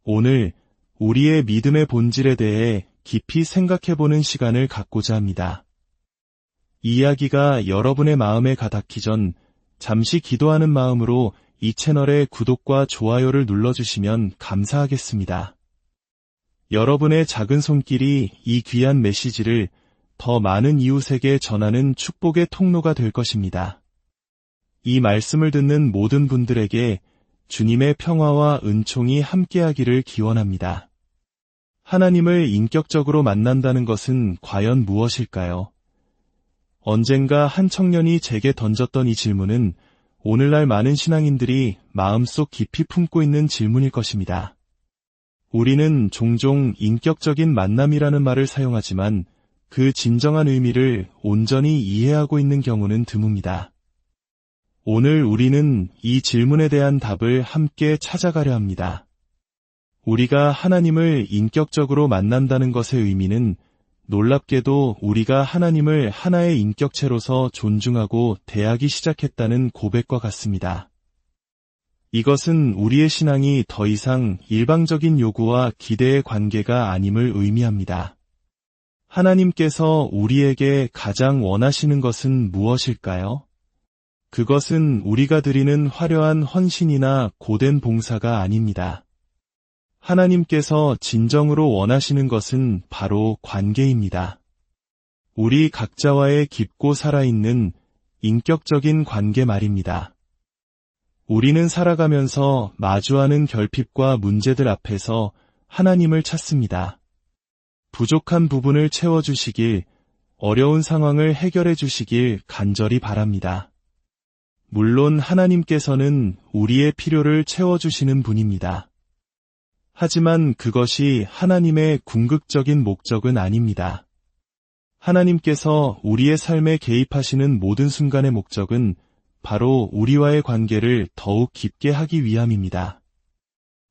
오늘 우리의 믿음의 본질에 대해 깊이 생각해보는 시간을 갖고자 합니다. 이 이야기가 여러분의 마음에 가닿기 전 잠시 기도하는 마음으로 이 채널의 구독과 좋아요를 눌러주시면 감사하겠습니다. 여러분의 작은 손길이 이 귀한 메시지를 더 많은 이웃에게 전하는 축복의 통로가 될 것입니다. 이 말씀을 듣는 모든 분들에게 주님의 평화와 은총이 함께하기를 기원합니다. 하나님을 인격적으로 만난다는 것은 과연 무엇일까요? 언젠가 한 청년이 제게 던졌던 이 질문은 오늘날 많은 신앙인들이 마음속 깊이 품고 있는 질문일 것입니다. 우리는 종종 인격적인 만남이라는 말을 사용하지만 그 진정한 의미를 온전히 이해하고 있는 경우는 드뭅니다. 오늘 우리는 이 질문에 대한 답을 함께 찾아가려 합니다. 우리가 하나님을 인격적으로 만난다는 것의 의미는 놀랍게도 우리가 하나님을 하나의 인격체로서 존중하고 대하기 시작했다는 고백과 같습니다. 이것은 우리의 신앙이 더 이상 일방적인 요구와 기대의 관계가 아님을 의미합니다. 하나님께서 우리에게 가장 원하시는 것은 무엇일까요? 그것은 우리가 드리는 화려한 헌신이나 고된 봉사가 아닙니다. 하나님께서 진정으로 원하시는 것은 바로 관계입니다. 우리 각자와의 깊고 살아있는 인격적인 관계 말입니다. 우리는 살아가면서 마주하는 결핍과 문제들 앞에서 하나님을 찾습니다. 부족한 부분을 채워주시길, 어려운 상황을 해결해 주시길 간절히 바랍니다. 물론 하나님께서는 우리의 필요를 채워주시는 분입니다. 하지만 그것이 하나님의 궁극적인 목적은 아닙니다. 하나님께서 우리의 삶에 개입하시는 모든 순간의 목적은 바로 우리와의 관계를 더욱 깊게 하기 위함입니다.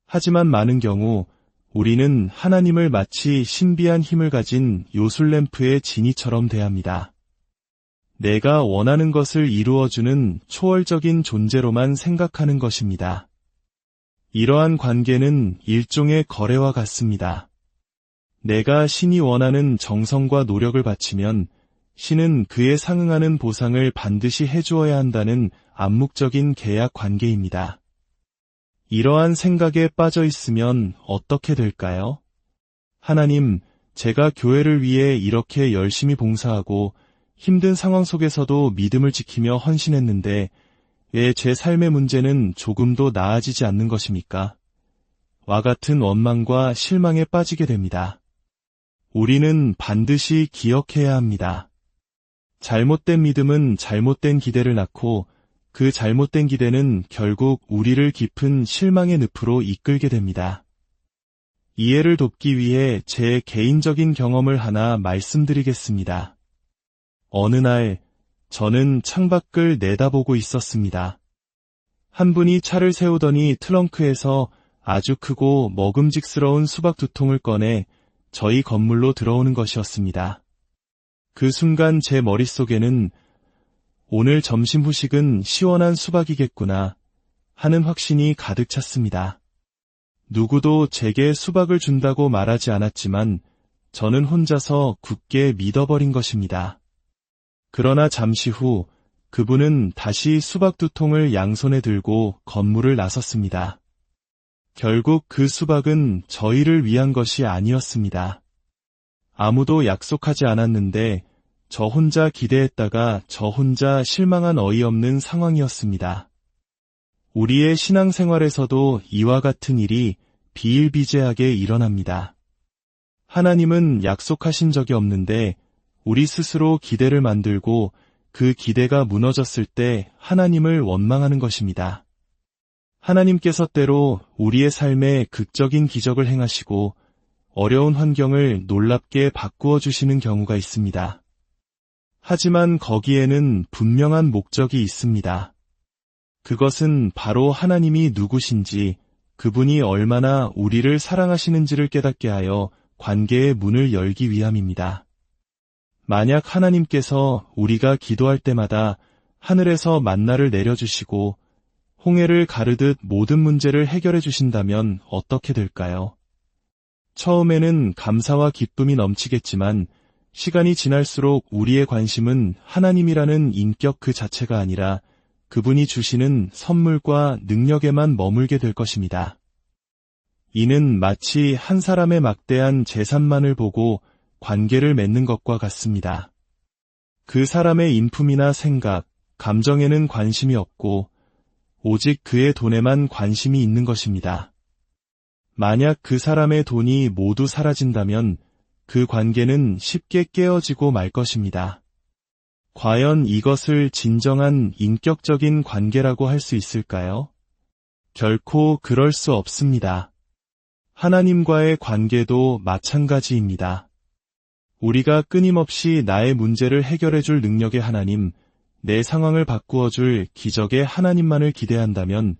하지만 많은 경우 우리는 하나님을 마치 신비한 힘을 가진 요술램프의 지니처럼 대합니다. 내가 원하는 것을 이루어주는 초월적인 존재로만 생각하는 것입니다. 이러한 관계는 일종의 거래와 같습니다. 내가 신이 원하는 정성과 노력을 바치면 신은 그에 상응하는 보상을 반드시 해주어야 한다는 암묵적인 계약 관계입니다. 이러한 생각에 빠져 있으면 어떻게 될까요? 하나님, 제가 교회를 위해 이렇게 열심히 봉사하고 힘든 상황 속에서도 믿음을 지키며 헌신했는데 왜 제 삶의 문제는 조금도 나아지지 않는 것입니까? 와 같은 원망과 실망에 빠지게 됩니다. 우리는 반드시 기억해야 합니다. 잘못된 믿음은 잘못된 기대를 낳고 그 잘못된 기대는 결국 우리를 깊은 실망의 늪으로 이끌게 됩니다. 이해를 돕기 위해 제 개인적인 경험을 하나 말씀드리겠습니다. 어느 날 저는 창밖을 내다보고 있었습니다. 한 분이 차를 세우더니 트렁크에서 아주 크고 먹음직스러운 수박 2통을 꺼내 저희 건물로 들어오는 것이었습니다. 그 순간 제 머릿속에는 오늘 점심 후식은 시원한 수박이겠구나 하는 확신이 가득 찼습니다. 누구도 제게 수박을 준다고 말하지 않았지만 저는 혼자서 굳게 믿어버린 것입니다. 그러나 잠시 후 그분은 다시 수박 2통을 양손에 들고 건물을 나섰습니다. 결국 그 수박은 저희를 위한 것이 아니었습니다. 아무도 약속하지 않았는데 저 혼자 기대했다가 저 혼자 실망한 어이없는 상황이었습니다. 우리의 신앙생활에서도 이와 같은 일이 비일비재하게 일어납니다. 하나님은 약속하신 적이 없는데 우리 스스로 기대를 만들고 그 기대가 무너졌을 때 하나님을 원망하는 것입니다. 하나님께서 때로 우리의 삶에 극적인 기적을 행하시고 어려운 환경을 놀랍게 바꾸어 주시는 경우가 있습니다. 하지만 거기에는 분명한 목적이 있습니다. 그것은 바로 하나님이 누구신지, 그분이 얼마나 우리를 사랑하시는지를 깨닫게 하여 관계의 문을 열기 위함입니다. 만약 하나님께서 우리가 기도할 때마다 하늘에서 만나를 내려주시고 홍해를 가르듯 모든 문제를 해결해 주신다면 어떻게 될까요? 처음에는 감사와 기쁨이 넘치겠지만 시간이 지날수록 우리의 관심은 하나님이라는 인격 그 자체가 아니라 그분이 주시는 선물과 능력에만 머물게 될 것입니다. 이는 마치 한 사람의 막대한 재산만을 보고 관계를 맺는 것과 같습니다. 그 사람의 인품이나 생각, 감정에는 관심이 없고 오직 그의 돈에만 관심이 있는 것입니다. 만약 그 사람의 돈이 모두 사라진다면 그 관계는 쉽게 깨어지고 말 것입니다. 과연 이것을 진정한 인격적인 관계라고 할 수 있을까요? 결코 그럴 수 없습니다. 하나님과의 관계도 마찬가지입니다. 우리가 끊임없이 나의 문제를 해결해 줄 능력의 하나님, 내 상황을 바꾸어 줄 기적의 하나님만을 기대한다면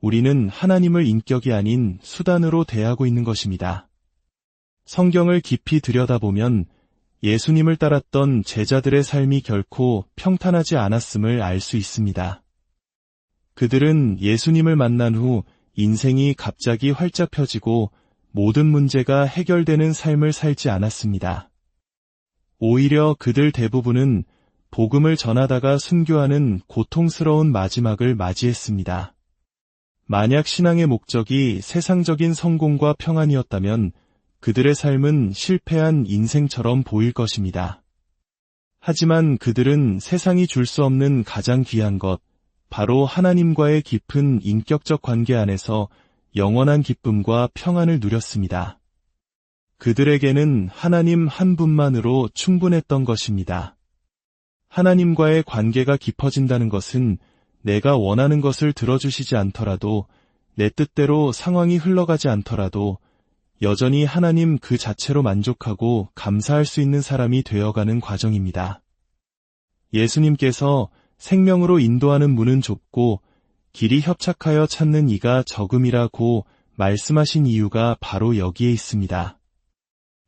우리는 하나님을 인격이 아닌 수단으로 대하고 있는 것입니다. 성경을 깊이 들여다보면 예수님을 따랐던 제자들의 삶이 결코 평탄하지 않았음을 알 수 있습니다. 그들은 예수님을 만난 후 인생이 갑자기 활짝 펴지고 모든 문제가 해결되는 삶을 살지 않았습니다. 오히려 그들 대부분은 복음을 전하다가 순교하는 고통스러운 마지막을 맞이했습니다. 만약 신앙의 목적이 세상적인 성공과 평안이었다면 그들의 삶은 실패한 인생처럼 보일 것입니다. 하지만 그들은 세상이 줄 수 없는 가장 귀한 것, 바로 하나님과의 깊은 인격적 관계 안에서 영원한 기쁨과 평안을 누렸습니다. 그들에게는 하나님 한 분만으로 충분했던 것입니다. 하나님과의 관계가 깊어진다는 것은 내가 원하는 것을 들어주시지 않더라도, 내 뜻대로 상황이 흘러가지 않더라도 여전히 하나님 그 자체로 만족하고 감사할 수 있는 사람이 되어가는 과정입니다. 예수님께서 생명으로 인도하는 문은 좁고 길이 협착하여 찾는 이가 적음이라고 말씀하신 이유가 바로 여기에 있습니다.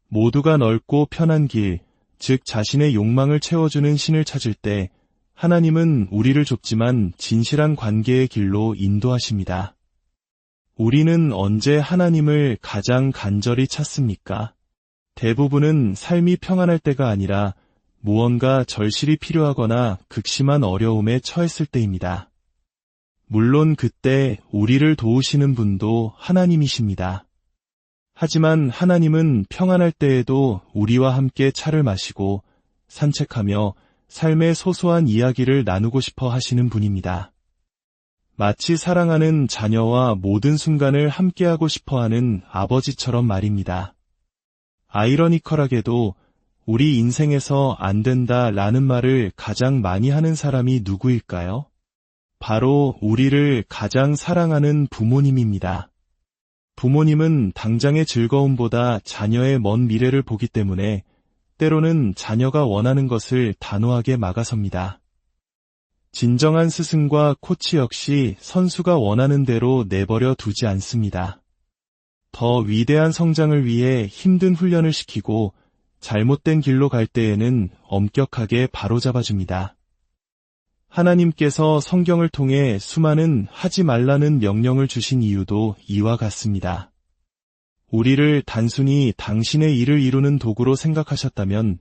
모두가 넓고 편한 길, 즉 자신의 욕망을 채워주는 신을 찾을 때 하나님은 우리를 좁지만 진실한 관계의 길로 인도하십니다. 우리는 언제 하나님을 가장 간절히 찾습니까? 대부분은 삶이 평안할 때가 아니라 무언가 절실히 필요하거나 극심한 어려움에 처했을 때입니다. 물론 그때 우리를 도우시는 분도 하나님이십니다. 하지만 하나님은 평안할 때에도 우리와 함께 차를 마시고 산책하며 삶의 소소한 이야기를 나누고 싶어 하시는 분입니다. 마치 사랑하는 자녀와 모든 순간을 함께하고 싶어하는 아버지처럼 말입니다. 아이러니컬하게도 우리 인생에서 안 된다라는 말을 가장 많이 하는 사람이 누구일까요? 바로 우리를 가장 사랑하는 부모님입니다. 부모님은 당장의 즐거움보다 자녀의 먼 미래를 보기 때문에 때로는 자녀가 원하는 것을 단호하게 막아섭니다. 진정한 스승과 코치 역시 선수가 원하는 대로 내버려 두지 않습니다. 더 위대한 성장을 위해 힘든 훈련을 시키고 잘못된 길로 갈 때에는 엄격하게 바로잡아줍니다. 하나님께서 성경을 통해 수많은 하지 말라는 명령을 주신 이유도 이와 같습니다. 우리를 단순히 당신의 일을 이루는 도구로 생각하셨다면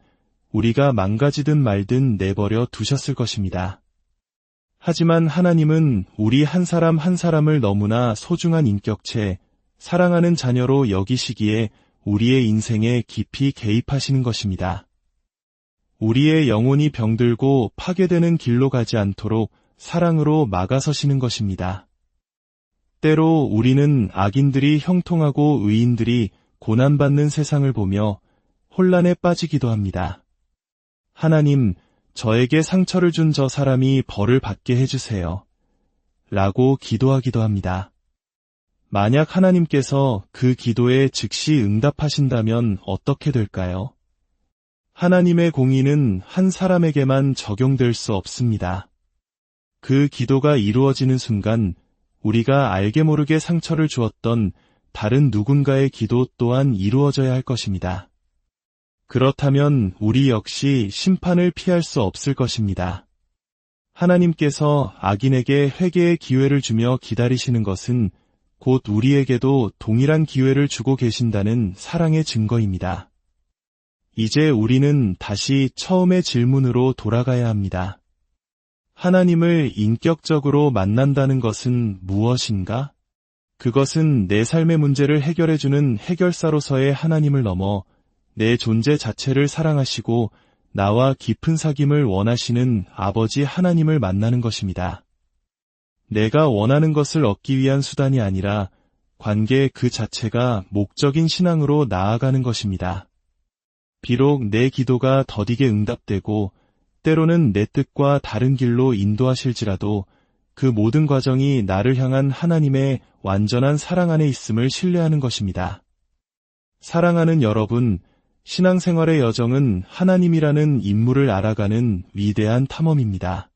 우리가 망가지든 말든 내버려 두셨을 것입니다. 하지만 하나님은 우리 한 사람 한 사람을 너무나 소중한 인격체, 사랑하는 자녀로 여기시기에 우리의 인생에 깊이 개입하시는 것입니다. 우리의 영혼이 병들고 파괴되는 길로 가지 않도록 사랑으로 막아서시는 것입니다. 때로 우리는 악인들이 형통하고 의인들이 고난받는 세상을 보며 혼란에 빠지기도 합니다. 하나님, 저에게 상처를 준 저 사람이 벌을 받게 해주세요. 라고 기도하기도 합니다. 만약 하나님께서 그 기도에 즉시 응답하신다면 어떻게 될까요? 하나님의 공의는 한 사람에게만 적용될 수 없습니다. 그 기도가 이루어지는 순간 우리가 알게 모르게 상처를 주었던 다른 누군가의 기도 또한 이루어져야 할 것입니다. 그렇다면 우리 역시 심판을 피할 수 없을 것입니다. 하나님께서 악인에게 회개의 기회를 주며 기다리시는 것은 곧 우리에게도 동일한 기회를 주고 계신다는 사랑의 증거입니다. 이제 우리는 다시 처음의 질문으로 돌아가야 합니다. 하나님을 인격적으로 만난다는 것은 무엇인가? 그것은 내 삶의 문제를 해결해주는 해결사로서의 하나님을 넘어 내 존재 자체를 사랑하시고 나와 깊은 사귐을 원하시는 아버지 하나님을 만나는 것입니다. 내가 원하는 것을 얻기 위한 수단이 아니라 관계 그 자체가 목적인 신앙으로 나아가는 것입니다. 비록 내 기도가 더디게 응답되고 때로는 내 뜻과 다른 길로 인도하실지라도 그 모든 과정이 나를 향한 하나님의 완전한 사랑 안에 있음을 신뢰하는 것입니다. 사랑하는 여러분, 신앙생활의 여정은 하나님이라는 인물을 알아가는 위대한 탐험입니다.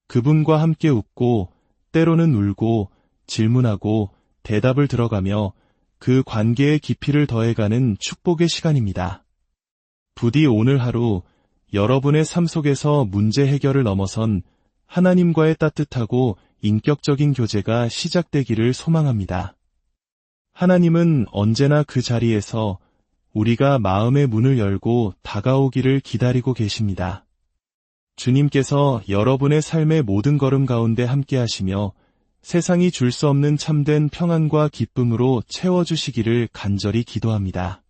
그분과 함께 웃고 때로는 울고 질문하고 대답을 들어가며 그 관계의 깊이를 더해가는 축복의 시간입니다. 부디 오늘 하루 여러분의 삶 속에서 문제 해결을 넘어선 하나님과의 따뜻하고 인격적인 교제가 시작되기를 소망합니다. 하나님은 언제나 그 자리에서 우리가 마음의 문을 열고 다가오기를 기다리고 계십니다. 주님께서 여러분의 삶의 모든 걸음 가운데 함께 하시며 세상이 줄 수 없는 참된 평안과 기쁨으로 채워주시기를 간절히 기도합니다.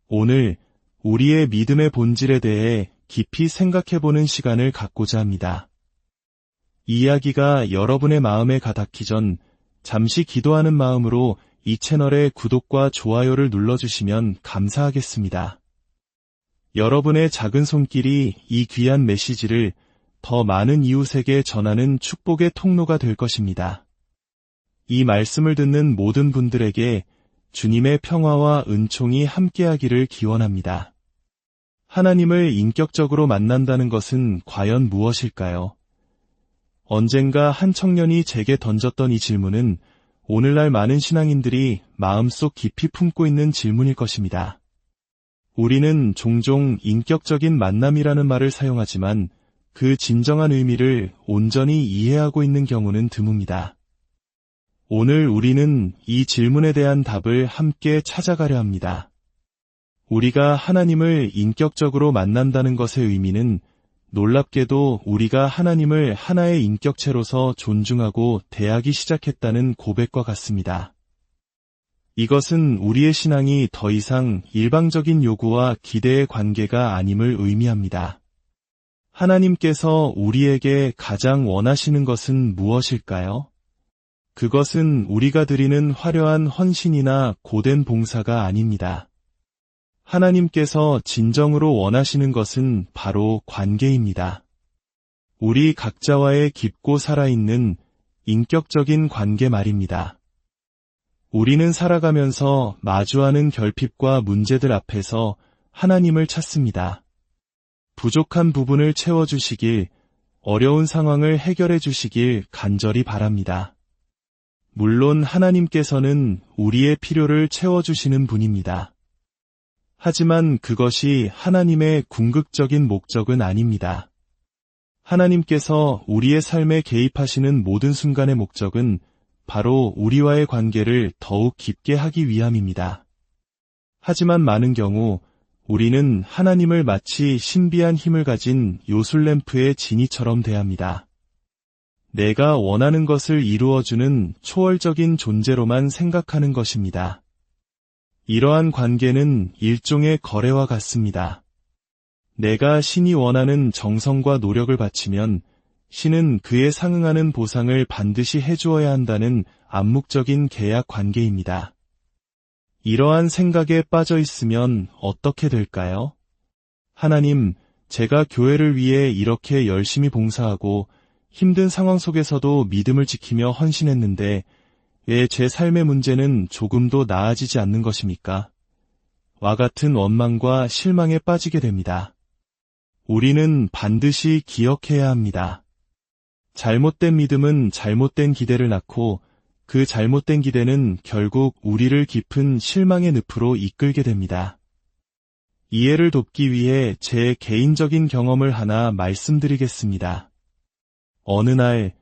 오늘 우리의 믿음의 본질에 대해 깊이 생각해보는 시간을 갖고자 합니다. 이 이야기가 여러분의 마음에 가닿기 전 잠시 기도하는 마음으로 이 채널의 구독과 좋아요를 눌러주시면 감사하겠습니다. 여러분의 작은 손길이 이 귀한 메시지를 더 많은 이웃에게 전하는 축복의 통로가 될 것입니다. 이 말씀을 듣는 모든 분들에게 주님의 평화와 은총이 함께하기를 기원합니다. 하나님을 인격적으로 만난다는 것은 과연 무엇일까요? 언젠가 한 청년이 제게 던졌던 이 질문은 오늘날 많은 신앙인들이 마음속 깊이 품고 있는 질문일 것입니다. 우리는 종종 인격적인 만남이라는 말을 사용하지만 그 진정한 의미를 온전히 이해하고 있는 경우는 드뭅니다. 오늘 우리는 이 질문에 대한 답을 함께 찾아가려 합니다. 우리가 하나님을 인격적으로 만난다는 것의 의미는 놀랍게도 우리가 하나님을 하나의 인격체로서 존중하고 대하기 시작했다는 고백과 같습니다. 이것은 우리의 신앙이 더 이상 일방적인 요구와 기대의 관계가 아님을 의미합니다. 하나님께서 우리에게 가장 원하시는 것은 무엇일까요? 그것은 우리가 드리는 화려한 헌신이나 고된 봉사가 아닙니다. 하나님께서 진정으로 원하시는 것은 바로 관계입니다. 우리 각자와의 깊고 살아있는 인격적인 관계 말입니다. 우리는 살아가면서 마주하는 결핍과 문제들 앞에서 하나님을 찾습니다. 부족한 부분을 채워주시길, 어려운 상황을 해결해 주시길 간절히 바랍니다. 물론 하나님께서는 우리의 필요를 채워주시는 분입니다. 하지만 그것이 하나님의 궁극적인 목적은 아닙니다. 하나님께서 우리의 삶에 개입하시는 모든 순간의 목적은 바로 우리와의 관계를 더욱 깊게 하기 위함입니다. 하지만 많은 경우 우리는 하나님을 마치 신비한 힘을 가진 요술램프의 지니처럼 대합니다. 내가 원하는 것을 이루어주는 초월적인 존재로만 생각하는 것입니다. 이러한 관계는 일종의 거래와 같습니다. 내가 신이 원하는 정성과 노력을 바치면 신은 그에 상응하는 보상을 반드시 해주어야 한다는 암묵적인 계약 관계입니다. 이러한 생각에 빠져 있으면 어떻게 될까요? 하나님, 제가 교회를 위해 이렇게 열심히 봉사하고 힘든 상황 속에서도 믿음을 지키며 헌신했는데 왜 제 삶의 문제는 조금도 나아지지 않는 것입니까? 와 같은 원망과 실망에 빠지게 됩니다. 우리는 반드시 기억해야 합니다. 잘못된 믿음은 잘못된 기대를 낳고 그 잘못된 기대는 결국 우리를 깊은 실망의 늪으로 이끌게 됩니다. 이해를 돕기 위해 제 개인적인 경험을 하나 말씀드리겠습니다. 어느 날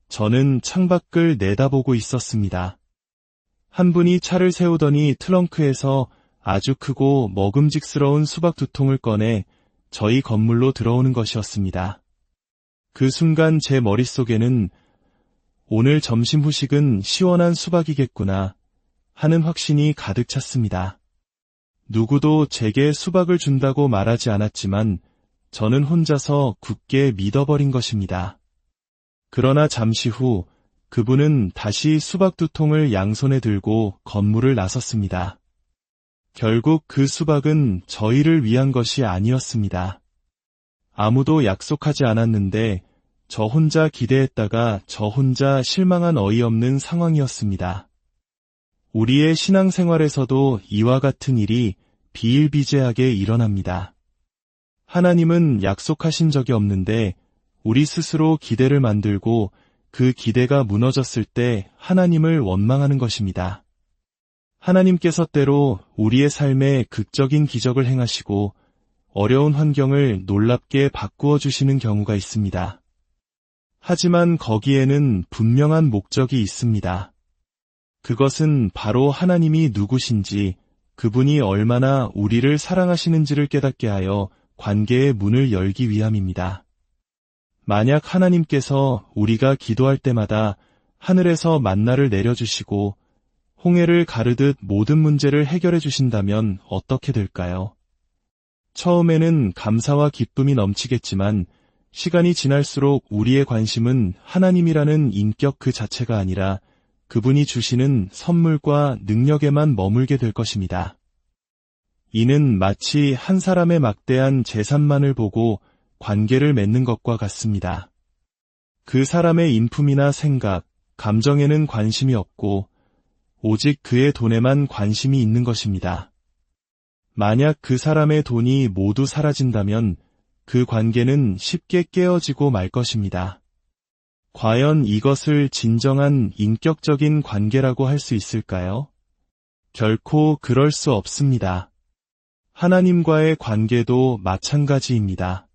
저는 창밖을 내다보고 있었습니다. 한 분이 차를 세우더니 트렁크에서 아주 크고 먹음직스러운 수박 2통을 꺼내 저희 건물로 들어오는 것이었습니다. 그 순간 제 머릿속에는 오늘 점심 후식은 시원한 수박이겠구나 하는 확신이 가득 찼습니다. 누구도 제게 수박을 준다고 말하지 않았지만 저는 혼자서 굳게 믿어버린 것입니다. 그러나 잠시 후 그분은 다시 수박 2통을 양손에 들고 건물을 나섰습니다. 결국 그 수박은 저희를 위한 것이 아니었습니다. 아무도 약속하지 않았는데 저 혼자 기대했다가 저 혼자 실망한 어이없는 상황이었습니다. 우리의 신앙생활에서도 이와 같은 일이 비일비재하게 일어납니다. 하나님은 약속하신 적이 없는데 우리 스스로 기대를 만들고 그 기대가 무너졌을 때 하나님을 원망하는 것입니다. 하나님께서 때로 우리의 삶에 극적인 기적을 행하시고 어려운 환경을 놀랍게 바꾸어 주시는 경우가 있습니다. 하지만 거기에는 분명한 목적이 있습니다. 그것은 바로 하나님이 누구신지, 그분이 얼마나 우리를 사랑하시는지를 깨닫게 하여 관계의 문을 열기 위함입니다. 만약 하나님께서 우리가 기도할 때마다 하늘에서 만나를 내려주시고 홍해를 가르듯 모든 문제를 해결해 주신다면 어떻게 될까요? 처음에는 감사와 기쁨이 넘치겠지만 시간이 지날수록 우리의 관심은 하나님이라는 인격 그 자체가 아니라 그분이 주시는 선물과 능력에만 머물게 될 것입니다. 이는 마치 한 사람의 막대한 재산만을 보고 관계를 맺는 것과 같습니다. 그 사람의 인품이나 생각, 감정에는 관심이 없고 오직 그의 돈에만 관심이 있는 것입니다. 만약 그 사람의 돈이 모두 사라진다면 그 관계는 쉽게 깨어지고 말 것입니다. 과연 이것을 진정한 인격적인 관계라고 할 수 있을까요? 결코 그럴 수 없습니다. 하나님과의 관계도 마찬가지입니다.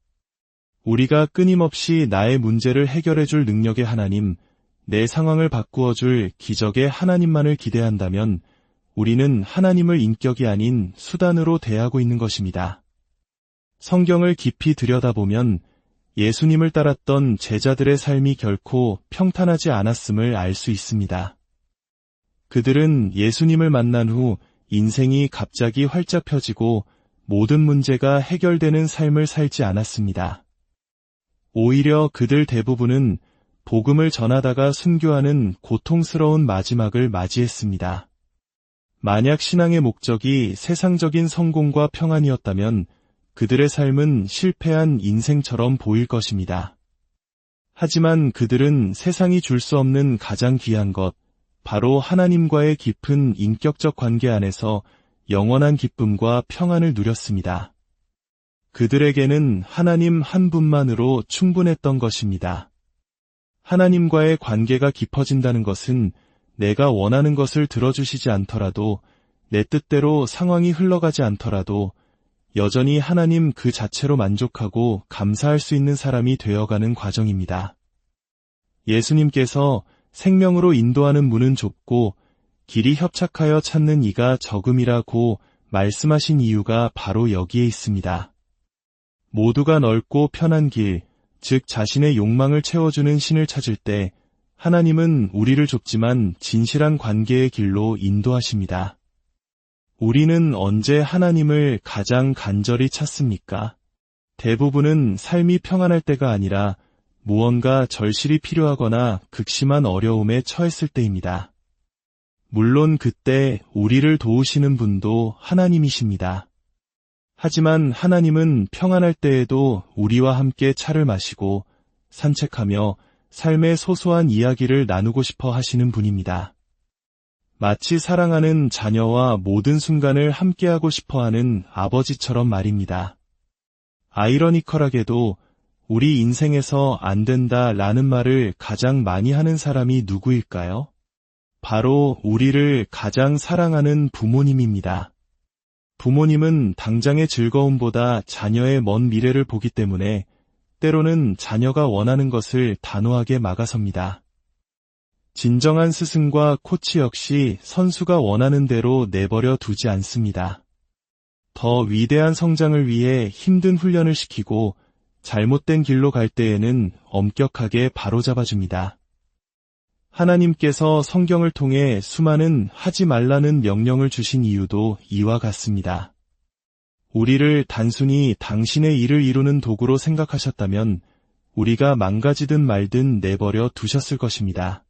우리가 끊임없이 나의 문제를 해결해 줄 능력의 하나님, 내 상황을 바꾸어 줄 기적의 하나님만을 기대한다면 우리는 하나님을 인격이 아닌 수단으로 대하고 있는 것입니다. 성경을 깊이 들여다보면 예수님을 따랐던 제자들의 삶이 결코 평탄하지 않았음을 알 수 있습니다. 그들은 예수님을 만난 후 인생이 갑자기 활짝 펴지고 모든 문제가 해결되는 삶을 살지 않았습니다. 오히려 그들 대부분은 복음을 전하다가 순교하는 고통스러운 마지막을 맞이했습니다. 만약 신앙의 목적이 세상적인 성공과 평안이었다면 그들의 삶은 실패한 인생처럼 보일 것입니다. 하지만 그들은 세상이 줄 수 없는 가장 귀한 것, 바로 하나님과의 깊은 인격적 관계 안에서 영원한 기쁨과 평안을 누렸습니다. 그들에게는 하나님 한 분만으로 충분했던 것입니다. 하나님과의 관계가 깊어진다는 것은 내가 원하는 것을 들어주시지 않더라도, 내 뜻대로 상황이 흘러가지 않더라도 여전히 하나님 그 자체로 만족하고 감사할 수 있는 사람이 되어가는 과정입니다. 예수님께서 생명으로 인도하는 문은 좁고 길이 협착하여 찾는 이가 적음이라고 말씀하신 이유가 바로 여기에 있습니다. 모두가 넓고 편한 길, 즉 자신의 욕망을 채워주는 신을 찾을 때 하나님은 우리를 좁지만 진실한 관계의 길로 인도하십니다. 우리는 언제 하나님을 가장 간절히 찾습니까? 대부분은 삶이 평안할 때가 아니라 무언가 절실히 필요하거나 극심한 어려움에 처했을 때입니다. 물론 그때 우리를 도우시는 분도 하나님이십니다. 하지만 하나님은 평안할 때에도 우리와 함께 차를 마시고 산책하며 삶의 소소한 이야기를 나누고 싶어 하시는 분입니다. 마치 사랑하는 자녀와 모든 순간을 함께하고 싶어하는 아버지처럼 말입니다. 아이러니컬하게도 우리 인생에서 안 된다 라는 말을 가장 많이 하는 사람이 누구일까요? 바로 우리를 가장 사랑하는 부모님입니다. 부모님은 당장의 즐거움보다 자녀의 먼 미래를 보기 때문에 때로는 자녀가 원하는 것을 단호하게 막아섭니다. 진정한 스승과 코치 역시 선수가 원하는 대로 내버려 두지 않습니다. 더 위대한 성장을 위해 힘든 훈련을 시키고 잘못된 길로 갈 때에는 엄격하게 바로잡아줍니다. 하나님께서 성경을 통해 수많은 하지 말라는 명령을 주신 이유도 이와 같습니다. 우리를 단순히 당신의 일을 이루는 도구로 생각하셨다면 우리가 망가지든 말든 내버려 두셨을 것입니다.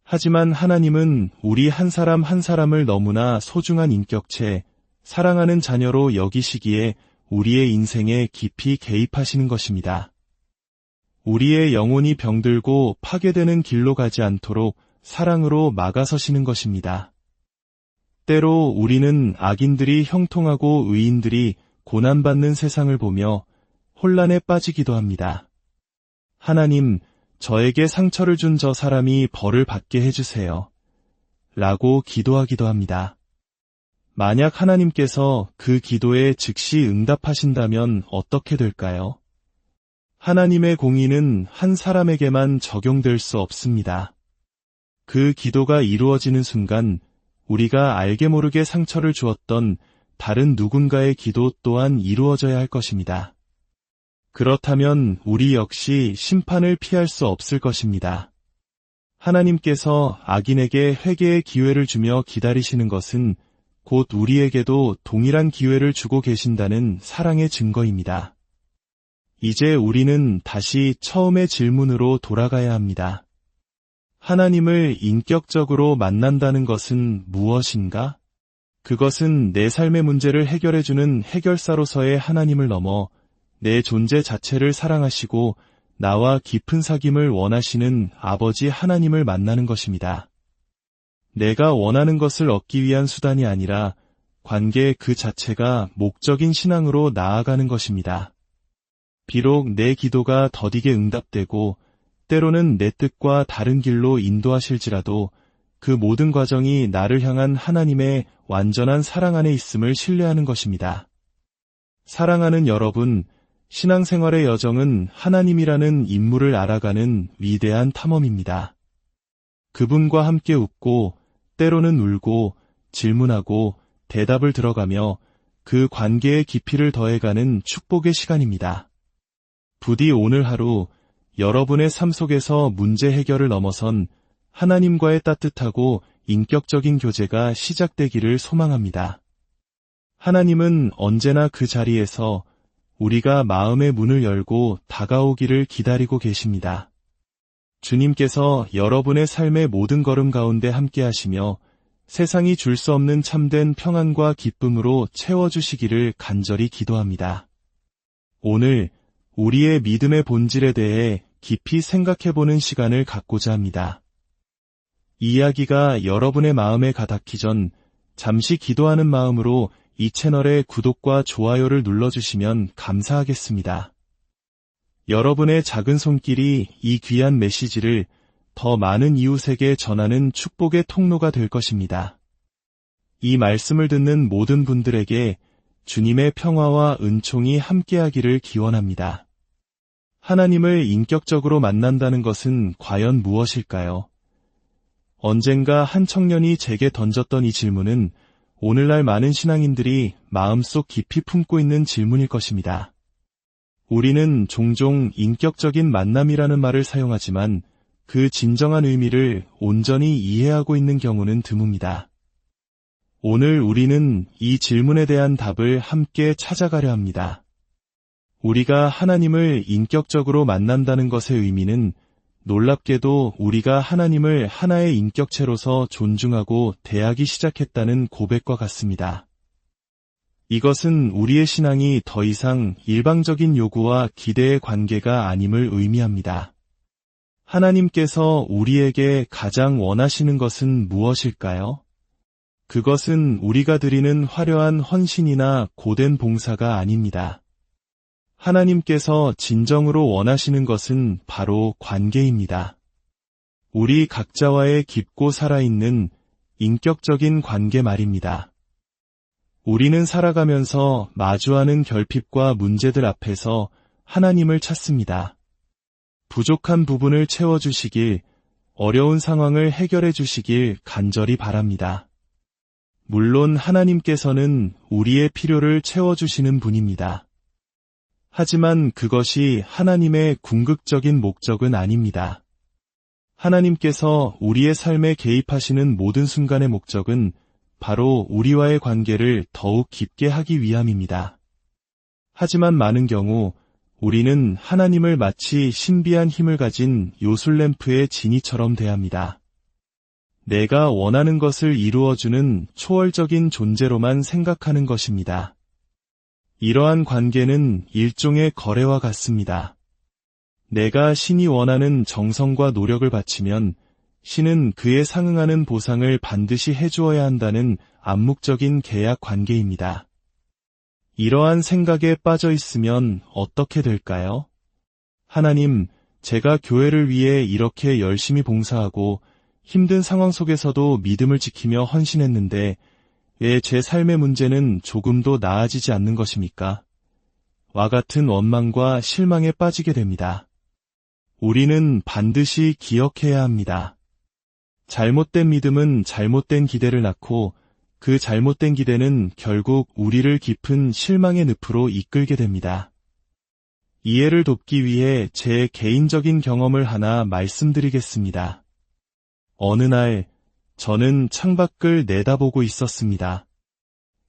하지만 하나님은 우리 한 사람 한 사람을 너무나 소중한 인격체, 사랑하는 자녀로 여기시기에 우리의 인생에 깊이 개입하시는 것입니다. 우리의 영혼이 병들고 파괴되는 길로 가지 않도록 사랑으로 막아서시는 것입니다. 때로 우리는 악인들이 형통하고 의인들이 고난받는 세상을 보며 혼란에 빠지기도 합니다. 하나님, 저에게 상처를 준 저 사람이 벌을 받게 해주세요. 라고 기도하기도 합니다. 만약 하나님께서 그 기도에 즉시 응답하신다면 어떻게 될까요? 하나님의 공의는 한 사람에게만 적용될 수 없습니다. 그 기도가 이루어지는 순간 우리가 알게 모르게 상처를 주었던 다른 누군가의 기도 또한 이루어져야 할 것입니다. 그렇다면 우리 역시 심판을 피할 수 없을 것입니다. 하나님께서 악인에게 회개의 기회를 주며 기다리시는 것은 곧 우리에게도 동일한 기회를 주고 계신다는 사랑의 증거입니다. 이제 우리는 다시 처음의 질문으로 돌아가야 합니다. 하나님을 인격적으로 만난다는 것은 무엇인가? 그것은 내 삶의 문제를 해결해주는 해결사로서의 하나님을 넘어 내 존재 자체를 사랑하시고 나와 깊은 사귐을 원하시는 아버지 하나님을 만나는 것입니다. 내가 원하는 것을 얻기 위한 수단이 아니라 관계 그 자체가 목적인 신앙으로 나아가는 것입니다. 비록 내 기도가 더디게 응답되고 때로는 내 뜻과 다른 길로 인도하실지라도 그 모든 과정이 나를 향한 하나님의 완전한 사랑 안에 있음을 신뢰하는 것입니다. 사랑하는 여러분, 신앙생활의 여정은 하나님이라는 인물을 알아가는 위대한 탐험입니다. 그분과 함께 웃고 때로는 울고 질문하고 대답을 들어가며 그 관계의 깊이를 더해가는 축복의 시간입니다. 부디 오늘 하루 여러분의 삶 속에서 문제 해결을 넘어선 하나님과의 따뜻하고 인격적인 교제가 시작되기를 소망합니다. 하나님은 언제나 그 자리에서 우리가 마음의 문을 열고 다가오기를 기다리고 계십니다. 주님께서 여러분의 삶의 모든 걸음 가운데 함께 하시며 세상이 줄 수 없는 참된 평안과 기쁨으로 채워주시기를 간절히 기도합니다. 오늘 우리의 믿음의 본질에 대해 깊이 생각해보는 시간을 갖고자 합니다. 이 이야기가 여러분의 마음에 가닿기 전 잠시 기도하는 마음으로 이 채널의 구독과 좋아요를 눌러주시면 감사하겠습니다. 여러분의 작은 손길이 이 귀한 메시지를 더 많은 이웃에게 전하는 축복의 통로가 될 것입니다. 이 말씀을 듣는 모든 분들에게 주님의 평화와 은총이 함께하기를 기원합니다. 하나님을 인격적으로 만난다는 것은 과연 무엇일까요? 언젠가 한 청년이 제게 던졌던 이 질문은 오늘날 많은 신앙인들이 마음속 깊이 품고 있는 질문일 것입니다. 우리는 종종 인격적인 만남이라는 말을 사용하지만 그 진정한 의미를 온전히 이해하고 있는 경우는 드뭅니다. 오늘 우리는 이 질문에 대한 답을 함께 찾아가려 합니다. 우리가 하나님을 인격적으로 만난다는 것의 의미는 놀랍게도 우리가 하나님을 하나의 인격체로서 존중하고 대하기 시작했다는 고백과 같습니다. 이것은 우리의 신앙이 더 이상 일방적인 요구와 기대의 관계가 아님을 의미합니다. 하나님께서 우리에게 가장 원하시는 것은 무엇일까요? 그것은 우리가 드리는 화려한 헌신이나 고된 봉사가 아닙니다. 하나님께서 진정으로 원하시는 것은 바로 관계입니다. 우리 각자와의 깊고 살아있는 인격적인 관계 말입니다. 우리는 살아가면서 마주하는 결핍과 문제들 앞에서 하나님을 찾습니다. 부족한 부분을 채워주시길, 어려운 상황을 해결해 주시길 간절히 바랍니다. 물론 하나님께서는 우리의 필요를 채워주시는 분입니다. 하지만 그것이 하나님의 궁극적인 목적은 아닙니다. 하나님께서 우리의 삶에 개입하시는 모든 순간의 목적은 바로 우리와의 관계를 더욱 깊게 하기 위함입니다. 하지만 많은 경우 우리는 하나님을 마치 신비한 힘을 가진 요술램프의 지니처럼 대합니다. 내가 원하는 것을 이루어주는 초월적인 존재로만 생각하는 것입니다. 이러한 관계는 일종의 거래와 같습니다. 내가 신이 원하는 정성과 노력을 바치면 신은 그에 상응하는 보상을 반드시 해주어야 한다는 암묵적인 계약 관계입니다. 이러한 생각에 빠져 있으면 어떻게 될까요? 하나님, 제가 교회를 위해 이렇게 열심히 봉사하고 힘든 상황 속에서도 믿음을 지키며 헌신했는데 왜 제 삶의 문제는 조금도 나아지지 않는 것입니까? 와 같은 원망과 실망에 빠지게 됩니다. 우리는 반드시 기억해야 합니다. 잘못된 믿음은 잘못된 기대를 낳고 그 잘못된 기대는 결국 우리를 깊은 실망의 늪으로 이끌게 됩니다. 이해를 돕기 위해 제 개인적인 경험을 하나 말씀드리겠습니다. 어느 날 저는 창밖을 내다보고 있었습니다.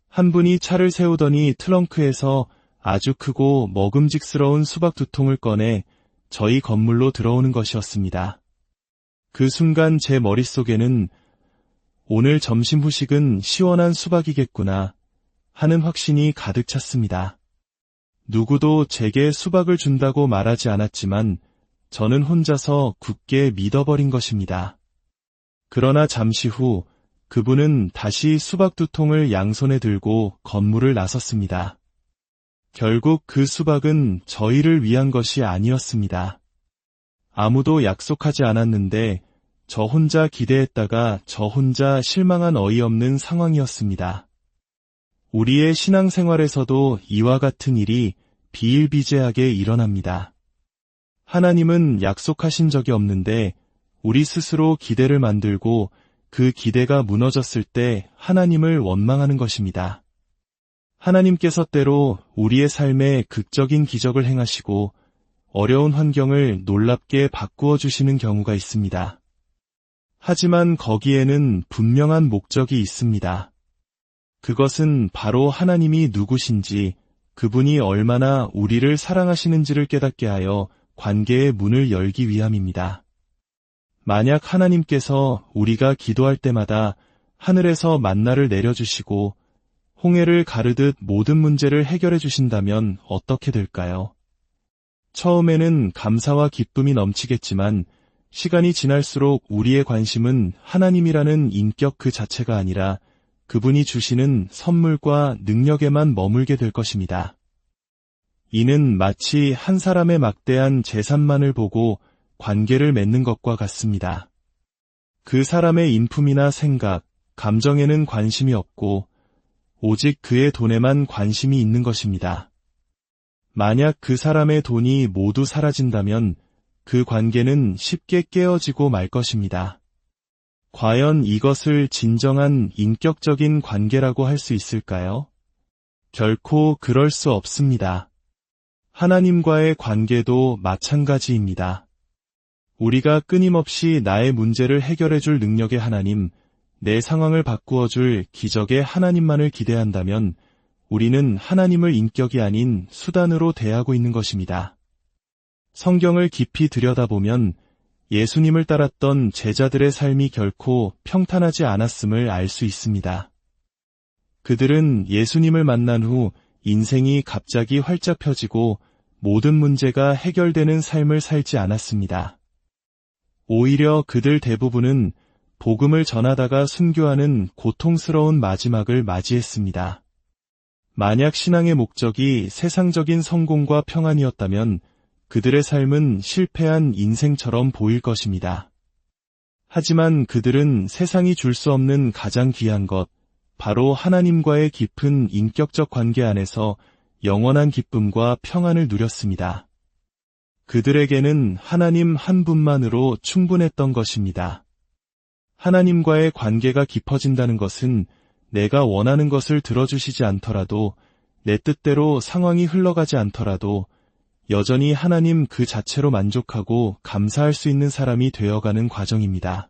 한 분이 차를 세우더니 트렁크에서 아주 크고 먹음직스러운 수박 2통을 꺼내 저희 건물로 들어오는 것이었습니다. 그 순간 제 머릿속에는 오늘 점심 후식은 시원한 수박이겠구나 하는 확신이 가득 찼습니다. 누구도 제게 수박을 준다고 말하지 않았지만 저는 혼자서 굳게 믿어버린 것입니다. 그러나 잠시 후 그분은 다시 수박 2통을 양손에 들고 건물을 나섰습니다. 결국 그 수박은 저희를 위한 것이 아니었습니다. 아무도 약속하지 않았는데 저 혼자 기대했다가 저 혼자 실망한 어이없는 상황이었습니다. 우리의 신앙생활에서도 이와 같은 일이 비일비재하게 일어납니다. 하나님은 약속하신 적이 없는데 우리 스스로 기대를 만들고 그 기대가 무너졌을 때 하나님을 원망하는 것입니다. 하나님께서 때로 우리의 삶에 극적인 기적을 행하시고 어려운 환경을 놀랍게 바꾸어 주시는 경우가 있습니다. 하지만 거기에는 분명한 목적이 있습니다. 그것은 바로 하나님이 누구신지, 그분이 얼마나 우리를 사랑하시는지를 깨닫게 하여 관계의 문을 열기 위함입니다. 만약 하나님께서 우리가 기도할 때마다 하늘에서 만나를 내려주시고 홍해를 가르듯 모든 문제를 해결해 주신다면 어떻게 될까요? 처음에는 감사와 기쁨이 넘치겠지만 시간이 지날수록 우리의 관심은 하나님이라는 인격 그 자체가 아니라 그분이 주시는 선물과 능력에만 머물게 될 것입니다. 이는 마치 한 사람의 막대한 재산만을 보고 관계를 맺는 것과 같습니다. 그 사람의 인품이나 생각, 감정에는 관심이 없고 오직 그의 돈에만 관심이 있는 것입니다. 만약 그 사람의 돈이 모두 사라진다면 그 관계는 쉽게 깨어지고 말 것입니다. 과연 이것을 진정한 인격적인 관계라고 할 수 있을까요? 결코 그럴 수 없습니다. 하나님과의 관계도 마찬가지입니다. 우리가 끊임없이 나의 문제를 해결해 줄 능력의 하나님, 내 상황을 바꾸어 줄 기적의 하나님만을 기대한다면 우리는 하나님을 인격이 아닌 수단으로 대하고 있는 것입니다. 성경을 깊이 들여다보면 예수님을 따랐던 제자들의 삶이 결코 평탄하지 않았음을 알 수 있습니다. 그들은 예수님을 만난 후 인생이 갑자기 활짝 펴지고 모든 문제가 해결되는 삶을 살지 않았습니다. 오히려 그들 대부분은 복음을 전하다가 순교하는 고통스러운 마지막을 맞이했습니다. 만약 신앙의 목적이 세상적인 성공과 평안이었다면 그들의 삶은 실패한 인생처럼 보일 것입니다. 하지만 그들은 세상이 줄 수 없는 가장 귀한 것, 바로 하나님과의 깊은 인격적 관계 안에서 영원한 기쁨과 평안을 누렸습니다. 그들에게는 하나님 한 분만으로 충분했던 것입니다. 하나님과의 관계가 깊어진다는 것은 내가 원하는 것을 들어주시지 않더라도, 내 뜻대로 상황이 흘러가지 않더라도 여전히 하나님 그 자체로 만족하고 감사할 수 있는 사람이 되어가는 과정입니다.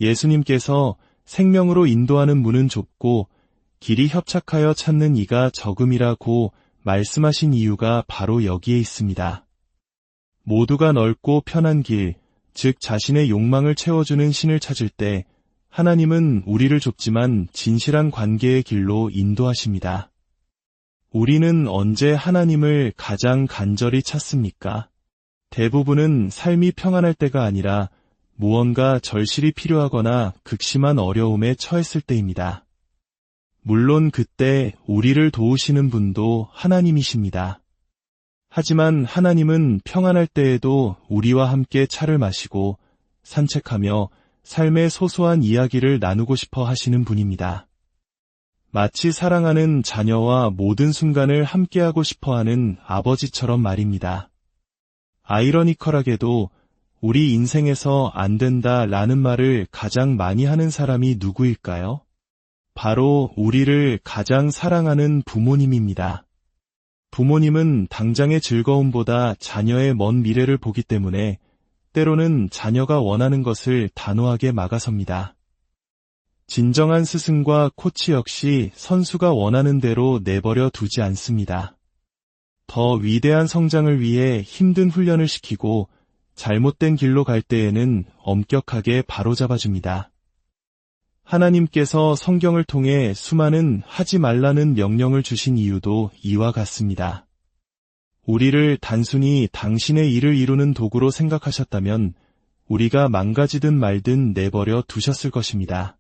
예수님께서 생명으로 인도하는 문은 좁고 길이 협착하여 찾는 이가 적음이라고 말씀하신 이유가 바로 여기에 있습니다. 모두가 넓고 편한 길, 즉 자신의 욕망을 채워주는 신을 찾을 때 하나님은 우리를 좁지만 진실한 관계의 길로 인도하십니다. 우리는 언제 하나님을 가장 간절히 찾습니까? 대부분은 삶이 평안할 때가 아니라 무언가 절실히 필요하거나 극심한 어려움에 처했을 때입니다. 물론 그때 우리를 도우시는 분도 하나님이십니다. 하지만 하나님은 평안할 때에도 우리와 함께 차를 마시고 산책하며 삶의 소소한 이야기를 나누고 싶어 하시는 분입니다. 마치 사랑하는 자녀와 모든 순간을 함께하고 싶어하는 아버지처럼 말입니다. 아이러니컬하게도 우리 인생에서 안 된다라는 말을 가장 많이 하는 사람이 누구일까요? 바로 우리를 가장 사랑하는 부모님입니다. 부모님은 당장의 즐거움보다 자녀의 먼 미래를 보기 때문에 때로는 자녀가 원하는 것을 단호하게 막아섭니다. 진정한 스승과 코치 역시 선수가 원하는 대로 내버려 두지 않습니다. 더 위대한 성장을 위해 힘든 훈련을 시키고 잘못된 길로 갈 때에는 엄격하게 바로잡아줍니다. 하나님께서 성경을 통해 수많은 하지 말라는 명령을 주신 이유도 이와 같습니다. 우리를 단순히 당신의 일을 이루는 도구로 생각하셨다면 우리가 망가지든 말든 내버려 두셨을 것입니다.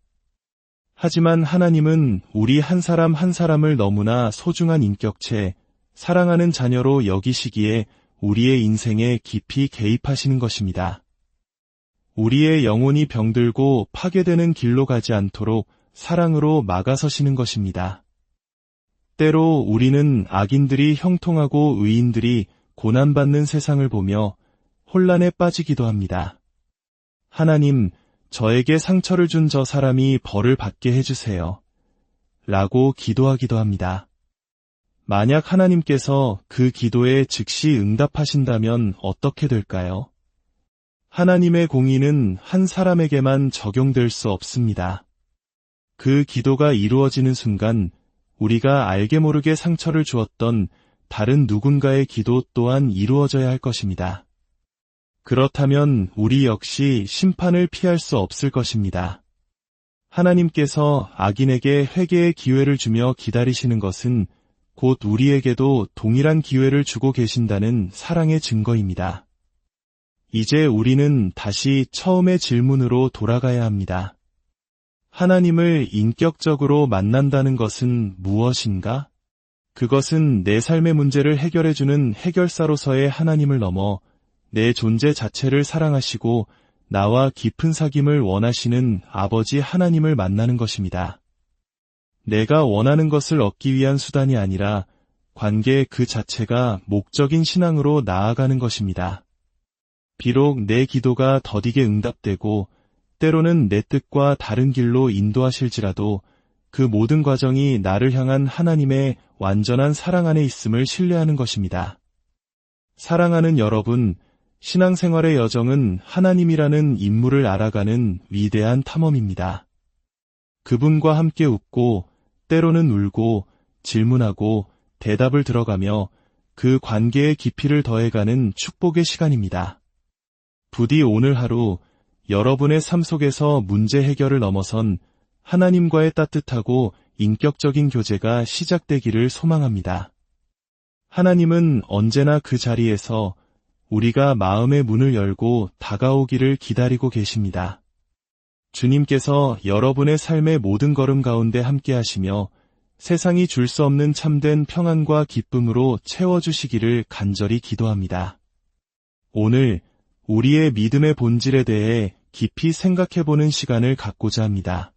하지만 하나님은 우리 한 사람 한 사람을 너무나 소중한 인격체, 사랑하는 자녀로 여기시기에 우리의 인생에 깊이 개입하시는 것입니다. 우리의 영혼이 병들고 파괴되는 길로 가지 않도록 사랑으로 막아서시는 것입니다. 때로 우리는 악인들이 형통하고 의인들이 고난받는 세상을 보며 혼란에 빠지기도 합니다. 하나님, 저에게 상처를 준 저 사람이 벌을 받게 해주세요. 라고 기도하기도 합니다. 만약 하나님께서 그 기도에 즉시 응답하신다면 어떻게 될까요? 하나님의 공의는 한 사람에게만 적용될 수 없습니다. 그 기도가 이루어지는 순간 우리가 알게 모르게 상처를 주었던 다른 누군가의 기도 또한 이루어져야 할 것입니다. 그렇다면 우리 역시 심판을 피할 수 없을 것입니다. 하나님께서 악인에게 회개의 기회를 주며 기다리시는 것은 곧 우리에게도 동일한 기회를 주고 계신다는 사랑의 증거입니다. 이제 우리는 다시 처음의 질문으로 돌아가야 합니다. 하나님을 인격적으로 만난다는 것은 무엇인가? 그것은 내 삶의 문제를 해결해주는 해결사로서의 하나님을 넘어 내 존재 자체를 사랑하시고 나와 깊은 사귐을 원하시는 아버지 하나님을 만나는 것입니다. 내가 원하는 것을 얻기 위한 수단이 아니라 관계 그 자체가 목적인 신앙으로 나아가는 것입니다. 비록 내 기도가 더디게 응답되고 때로는 내 뜻과 다른 길로 인도하실지라도 그 모든 과정이 나를 향한 하나님의 완전한 사랑 안에 있음을 신뢰하는 것입니다. 사랑하는 여러분, 신앙생활의 여정은 하나님이라는 인물을 알아가는 위대한 탐험입니다. 그분과 함께 웃고 때로는 울고 질문하고 대답을 들어가며 그 관계의 깊이를 더해가는 축복의 시간입니다. 부디 오늘 하루 여러분의 삶 속에서 문제 해결을 넘어선 하나님과의 따뜻하고 인격적인 교제가 시작되기를 소망합니다. 하나님은 언제나 그 자리에서 우리가 마음의 문을 열고 다가오기를 기다리고 계십니다. 주님께서 여러분의 삶의 모든 걸음 가운데 함께 하시며 세상이 줄 수 없는 참된 평안과 기쁨으로 채워주시기를 간절히 기도합니다. 오늘 우리의 믿음의 본질에 대해 깊이 생각해보는 시간을 갖고자 합니다.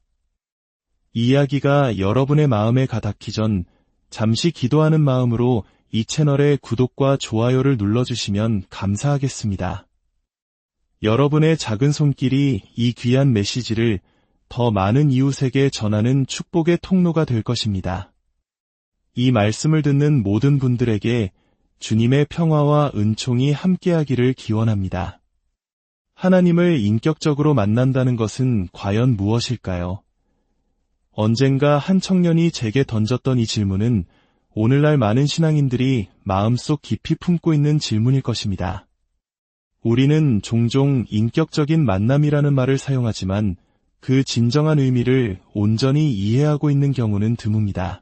이야기가 여러분의 마음에 가닿기 전 잠시 기도하는 마음으로 이 채널의 구독과 좋아요를 눌러주시면 감사하겠습니다. 여러분의 작은 손길이 이 귀한 메시지를 더 많은 이웃에게 전하는 축복의 통로가 될 것입니다. 이 말씀을 듣는 모든 분들에게 주님의 평화와 은총이 함께하기를 기원합니다. 하나님을 인격적으로 만난다는 것은 과연 무엇일까요? 언젠가 한 청년이 제게 던졌던 이 질문은 오늘날 많은 신앙인들이 마음속 깊이 품고 있는 질문일 것입니다. 우리는 종종 인격적인 만남이라는 말을 사용하지만 그 진정한 의미를 온전히 이해하고 있는 경우는 드뭅니다.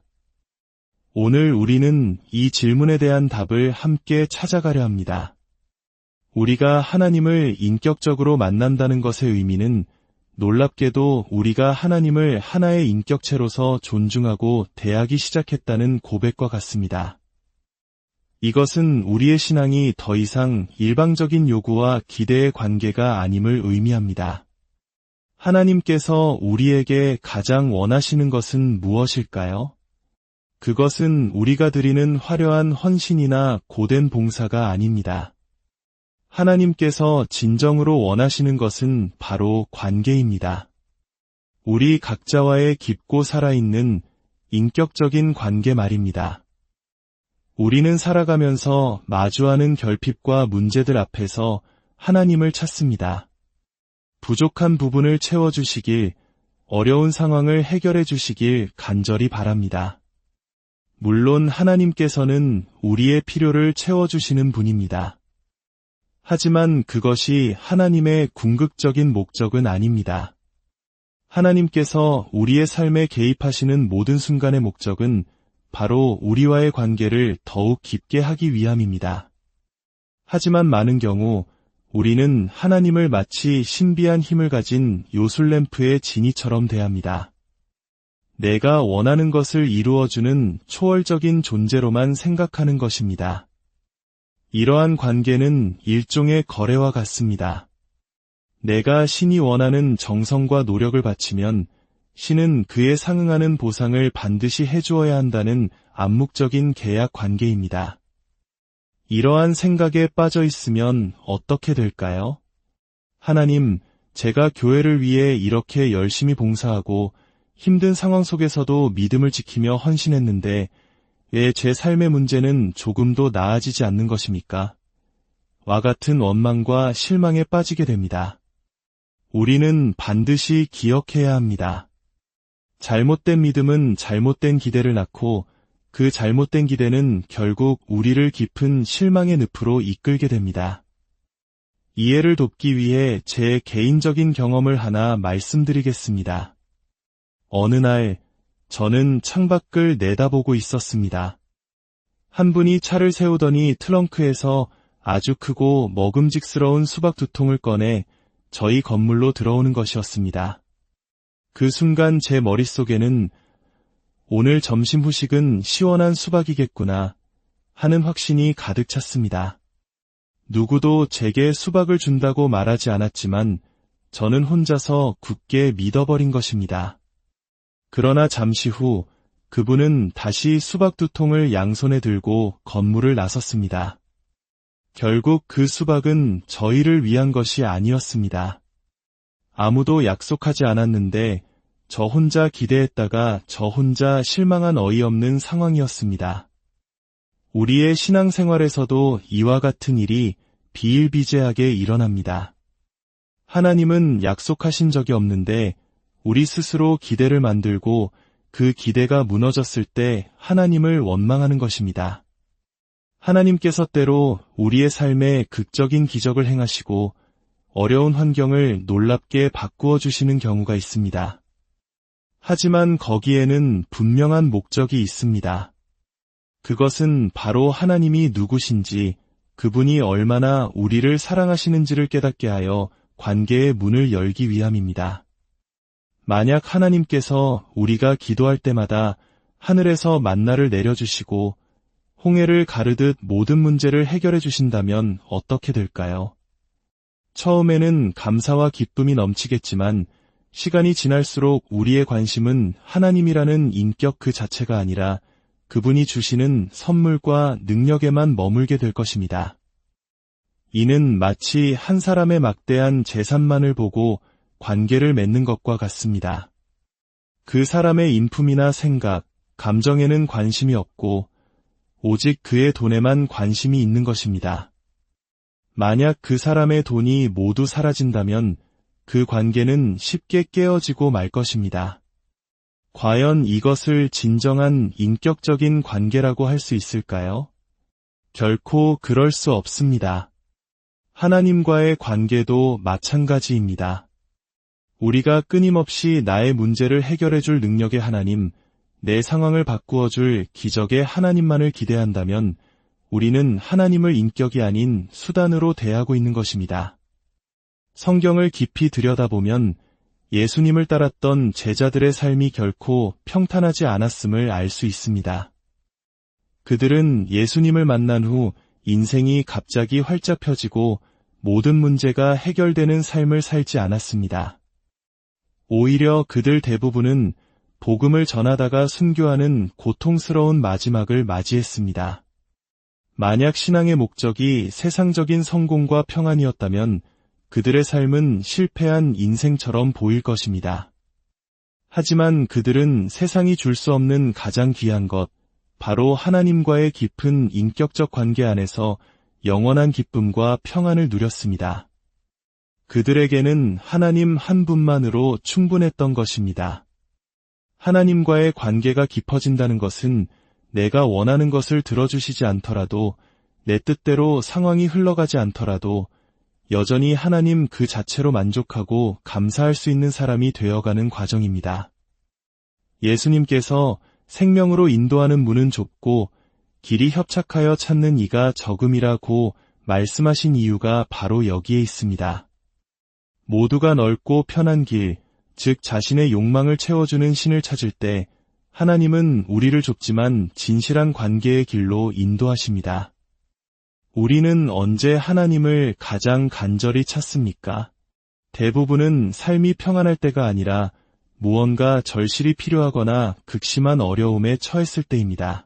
오늘 우리는 이 질문에 대한 답을 함께 찾아가려 합니다. 우리가 하나님을 인격적으로 만난다는 것의 의미는 놀랍게도 우리가 하나님을 하나의 인격체로서 존중하고 대하기 시작했다는 고백과 같습니다. 이것은 우리의 신앙이 더 이상 일방적인 요구와 기대의 관계가 아님을 의미합니다. 하나님께서 우리에게 가장 원하시는 것은 무엇일까요? 그것은 우리가 드리는 화려한 헌신이나 고된 봉사가 아닙니다. 하나님께서 진정으로 원하시는 것은 바로 관계입니다. 우리 각자와의 깊고 살아있는 인격적인 관계 말입니다. 우리는 살아가면서 마주하는 결핍과 문제들 앞에서 하나님을 찾습니다. 부족한 부분을 채워주시길, 어려운 상황을 해결해 주시길 간절히 바랍니다. 물론 하나님께서는 우리의 필요를 채워주시는 분입니다. 하지만 그것이 하나님의 궁극적인 목적은 아닙니다. 하나님께서 우리의 삶에 개입하시는 모든 순간의 목적은 바로 우리와의 관계를 더욱 깊게 하기 위함입니다. 하지만 많은 경우 우리는 하나님을 마치 신비한 힘을 가진 요술램프의 지니처럼 대합니다. 내가 원하는 것을 이루어주는 초월적인 존재로만 생각하는 것입니다. 이러한 관계는 일종의 거래와 같습니다. 내가 신이 원하는 정성과 노력을 바치면 신은 그에 상응하는 보상을 반드시 해주어야 한다는 암묵적인 계약 관계입니다. 이러한 생각에 빠져 있으면 어떻게 될까요? 하나님, 제가 교회를 위해 이렇게 열심히 봉사하고 힘든 상황 속에서도 믿음을 지키며 헌신했는데 왜 제 삶의 문제는 조금도 나아지지 않는 것입니까? 와 같은 원망과 실망에 빠지게 됩니다. 우리는 반드시 기억해야 합니다. 잘못된 믿음은 잘못된 기대를 낳고 그 잘못된 기대는 결국 우리를 깊은 실망의 늪으로 이끌게 됩니다. 이해를 돕기 위해 제 개인적인 경험을 하나 말씀드리겠습니다. 어느 날 저는 창밖을 내다보고 있었습니다. 한 분이 차를 세우더니 트렁크에서 아주 크고 먹음직스러운 수박 2통을 꺼내 저희 건물로 들어오는 것이었습니다. 그 순간 제 머릿속에는 오늘 점심 후식은 시원한 수박이겠구나 하는 확신이 가득 찼습니다. 누구도 제게 수박을 준다고 말하지 않았지만 저는 혼자서 굳게 믿어버린 것입니다. 그러나 잠시 후 그분은 다시 수박 2통을 양손에 들고 건물을 나섰습니다. 결국 그 수박은 저희를 위한 것이 아니었습니다. 아무도 약속하지 않았는데 저 혼자 기대했다가 저 혼자 실망한 어이없는 상황이었습니다. 우리의 신앙생활에서도 이와 같은 일이 비일비재하게 일어납니다. 하나님은 약속하신 적이 없는데 우리 스스로 기대를 만들고 그 기대가 무너졌을 때 하나님을 원망하는 것입니다. 하나님께서 때로 우리의 삶에 극적인 기적을 행하시고 어려운 환경을 놀랍게 바꾸어 주시는 경우가 있습니다. 하지만 거기에는 분명한 목적이 있습니다. 그것은 바로 하나님이 누구신지, 그분이 얼마나 우리를 사랑하시는지를 깨닫게 하여 관계의 문을 열기 위함입니다. 만약 하나님께서 우리가 기도할 때마다 하늘에서 만나를 내려주시고 홍해를 가르듯 모든 문제를 해결해 주신다면 어떻게 될까요? 처음에는 감사와 기쁨이 넘치겠지만 시간이 지날수록 우리의 관심은 하나님이라는 인격 그 자체가 아니라 그분이 주시는 선물과 능력에만 머물게 될 것입니다. 이는 마치 한 사람의 막대한 재산만을 보고 관계를 맺는 것과 같습니다. 그 사람의 인품이나 생각, 감정에는 관심이 없고 오직 그의 돈에만 관심이 있는 것입니다. 만약 그 사람의 돈이 모두 사라진다면 그 관계는 쉽게 깨어지고 말 것입니다. 과연 이것을 진정한 인격적인 관계라고 할 수 있을까요? 결코 그럴 수 없습니다. 하나님과의 관계도 마찬가지입니다. 우리가 끊임없이 나의 문제를 해결해 줄 능력의 하나님, 내 상황을 바꾸어 줄 기적의 하나님만을 기대한다면 우리는 하나님을 인격이 아닌 수단으로 대하고 있는 것입니다. 성경을 깊이 들여다보면 예수님을 따랐던 제자들의 삶이 결코 평탄하지 않았음을 알 수 있습니다. 그들은 예수님을 만난 후 인생이 갑자기 활짝 펴지고 모든 문제가 해결되는 삶을 살지 않았습니다. 오히려 그들 대부분은 복음을 전하다가 순교하는 고통스러운 마지막을 맞이했습니다. 만약 신앙의 목적이 세상적인 성공과 평안이었다면 그들의 삶은 실패한 인생처럼 보일 것입니다. 하지만 그들은 세상이 줄 수 없는 가장 귀한 것, 바로 하나님과의 깊은 인격적 관계 안에서 영원한 기쁨과 평안을 누렸습니다. 그들에게는 하나님 한 분만으로 충분했던 것입니다. 하나님과의 관계가 깊어진다는 것은 내가 원하는 것을 들어주시지 않더라도, 내 뜻대로 상황이 흘러가지 않더라도 여전히 하나님 그 자체로 만족하고 감사할 수 있는 사람이 되어가는 과정입니다. 예수님께서 생명으로 인도하는 문은 좁고 길이 협착하여 찾는 이가 적음이라고 말씀하신 이유가 바로 여기에 있습니다. 모두가 넓고 편한 길, 즉 자신의 욕망을 채워주는 신을 찾을 때 하나님은 우리를 좁지만 진실한 관계의 길로 인도하십니다. 우리는 언제 하나님을 가장 간절히 찾습니까? 대부분은 삶이 평안할 때가 아니라 무언가 절실히 필요하거나 극심한 어려움에 처했을 때입니다.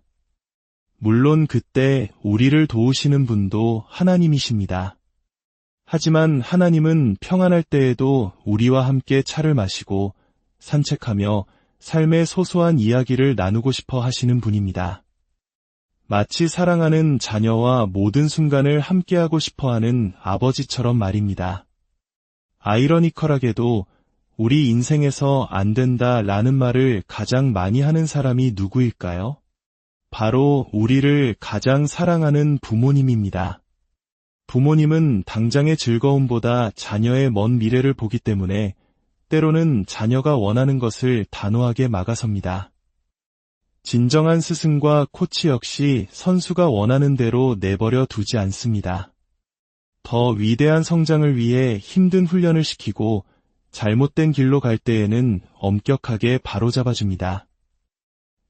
물론 그때 우리를 도우시는 분도 하나님이십니다. 하지만 하나님은 평안할 때에도 우리와 함께 차를 마시고 산책하며 삶의 소소한 이야기를 나누고 싶어 하시는 분입니다. 마치 사랑하는 자녀와 모든 순간을 함께하고 싶어하는 아버지처럼 말입니다. 아이러니컬하게도 우리 인생에서 안 된다라는 말을 가장 많이 하는 사람이 누구일까요? 바로 우리를 가장 사랑하는 부모님입니다. 부모님은 당장의 즐거움보다 자녀의 먼 미래를 보기 때문에 때로는 자녀가 원하는 것을 단호하게 막아섭니다. 진정한 스승과 코치 역시 선수가 원하는 대로 내버려 두지 않습니다. 더 위대한 성장을 위해 힘든 훈련을 시키고 잘못된 길로 갈 때에는 엄격하게 바로잡아줍니다.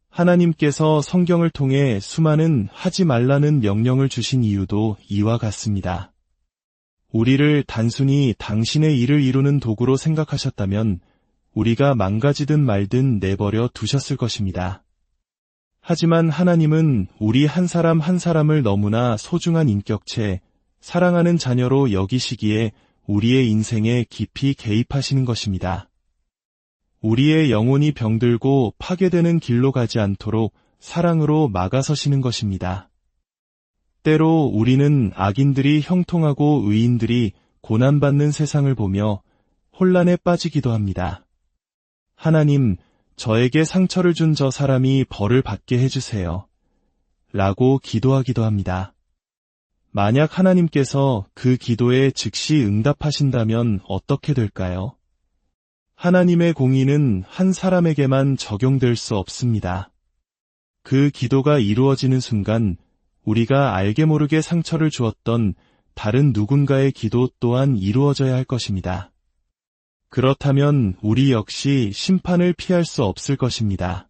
하나님께서 성경을 통해 수많은 하지 말라는 명령을 주신 이유도 이와 같습니다. 우리를 단순히 당신의 일을 이루는 도구로 생각하셨다면 우리가 망가지든 말든 내버려 두셨을 것입니다. 하지만 하나님은 우리 한 사람 한 사람을 너무나 소중한 인격체, 사랑하는 자녀로 여기시기에 우리의 인생에 깊이 개입하시는 것입니다. 우리의 영혼이 병들고 파괴되는 길로 가지 않도록 사랑으로 막아서시는 것입니다. 때로 우리는 악인들이 형통하고 의인들이 고난받는 세상을 보며 혼란에 빠지기도 합니다. 하나님, 저에게 상처를 준 저 사람이 벌을 받게 해주세요. 라고 기도하기도 합니다. 만약 하나님께서 그 기도에 즉시 응답하신다면 어떻게 될까요? 하나님의 공의는 한 사람에게만 적용될 수 없습니다. 그 기도가 이루어지는 순간 우리가 알게 모르게 상처를 주었던 다른 누군가의 기도 또한 이루어져야 할 것입니다. 그렇다면 우리 역시 심판을 피할 수 없을 것입니다.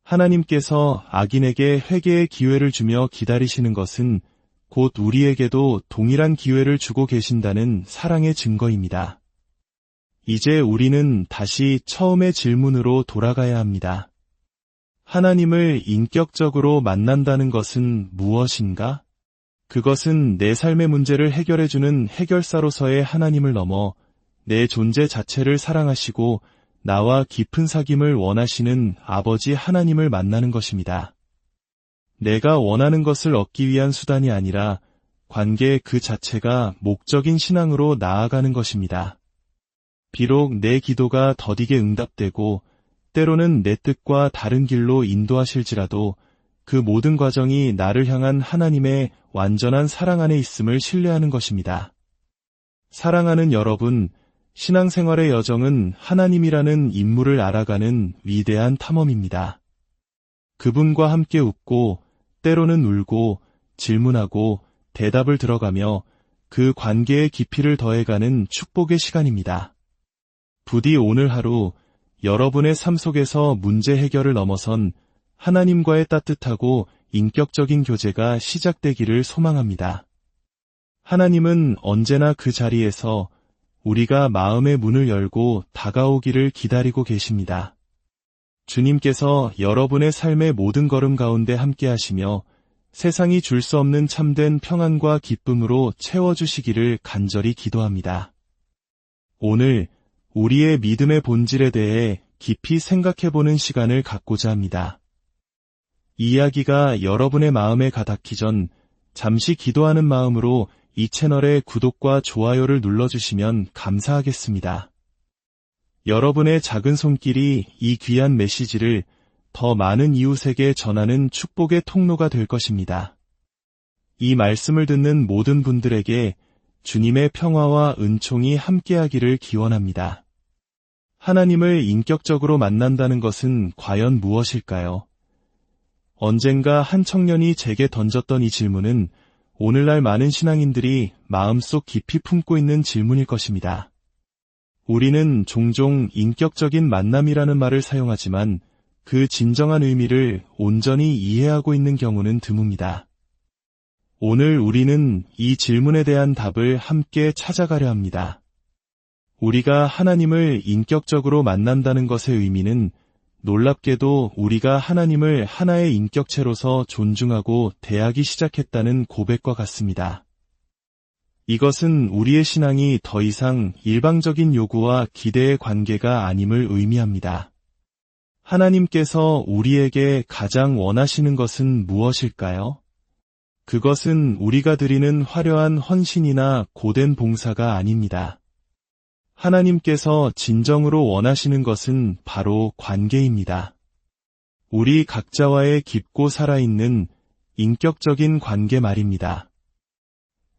하나님께서 악인에게 회개의 기회를 주며 기다리시는 것은 곧 우리에게도 동일한 기회를 주고 계신다는 사랑의 증거입니다. 이제 우리는 다시 처음의 질문으로 돌아가야 합니다. 하나님을 인격적으로 만난다는 것은 무엇인가? 그것은 내 삶의 문제를 해결해주는 해결사로서의 하나님을 넘어 내 존재 자체를 사랑하시고 나와 깊은 사귐을 원하시는 아버지 하나님을 만나는 것입니다. 내가 원하는 것을 얻기 위한 수단이 아니라 관계 그 자체가 목적인 신앙으로 나아가는 것입니다. 비록 내 기도가 더디게 응답되고 때로는 내 뜻과 다른 길로 인도하실지라도 그 모든 과정이 나를 향한 하나님의 완전한 사랑 안에 있음을 신뢰하는 것입니다. 사랑하는 여러분, 신앙생활의 여정은 하나님이라는 인물을 알아가는 위대한 탐험입니다. 그분과 함께 웃고 때로는 울고 질문하고 대답을 들어가며 그 관계의 깊이를 더해가는 축복의 시간입니다. 부디 오늘 하루 여러분의 삶 속에서 문제 해결을 넘어선 하나님과의 따뜻하고 인격적인 교제가 시작되기를 소망합니다. 하나님은 언제나 그 자리에서 우리가 마음의 문을 열고 다가오기를 기다리고 계십니다. 주님께서 여러분의 삶의 모든 걸음 가운데 함께 하시며 세상이 줄 수 없는 참된 평안과 기쁨으로 채워주시기를 간절히 기도합니다. 오늘 우리의 믿음의 본질에 대해 깊이 생각해보는 시간을 갖고자 합니다. 이 이야기가 여러분의 마음에 가닿기 전 잠시 기도하는 마음으로 이 채널의 구독과 좋아요를 눌러주시면 감사하겠습니다. 여러분의 작은 손길이 이 귀한 메시지를 더 많은 이웃에게 전하는 축복의 통로가 될 것입니다. 이 말씀을 듣는 모든 분들에게 주님의 평화와 은총이 함께하기를 기원합니다. 하나님을 인격적으로 만난다는 것은 과연 무엇일까요? 언젠가 한 청년이 제게 던졌던 이 질문은 오늘날 많은 신앙인들이 마음속 깊이 품고 있는 질문일 것입니다. 우리는 종종 인격적인 만남이라는 말을 사용하지만 그 진정한 의미를 온전히 이해하고 있는 경우는 드뭅니다. 오늘 우리는 이 질문에 대한 답을 함께 찾아가려 합니다. 우리가 하나님을 인격적으로 만난다는 것의 의미는 놀랍게도 우리가 하나님을 하나의 인격체로서 존중하고 대하기 시작했다는 고백과 같습니다. 이것은 우리의 신앙이 더 이상 일방적인 요구와 기대의 관계가 아님을 의미합니다. 하나님께서 우리에게 가장 원하시는 것은 무엇일까요? 그것은 우리가 드리는 화려한 헌신이나 고된 봉사가 아닙니다. 하나님께서 진정으로 원하시는 것은 바로 관계입니다. 우리 각자와의 깊고 살아있는 인격적인 관계 말입니다.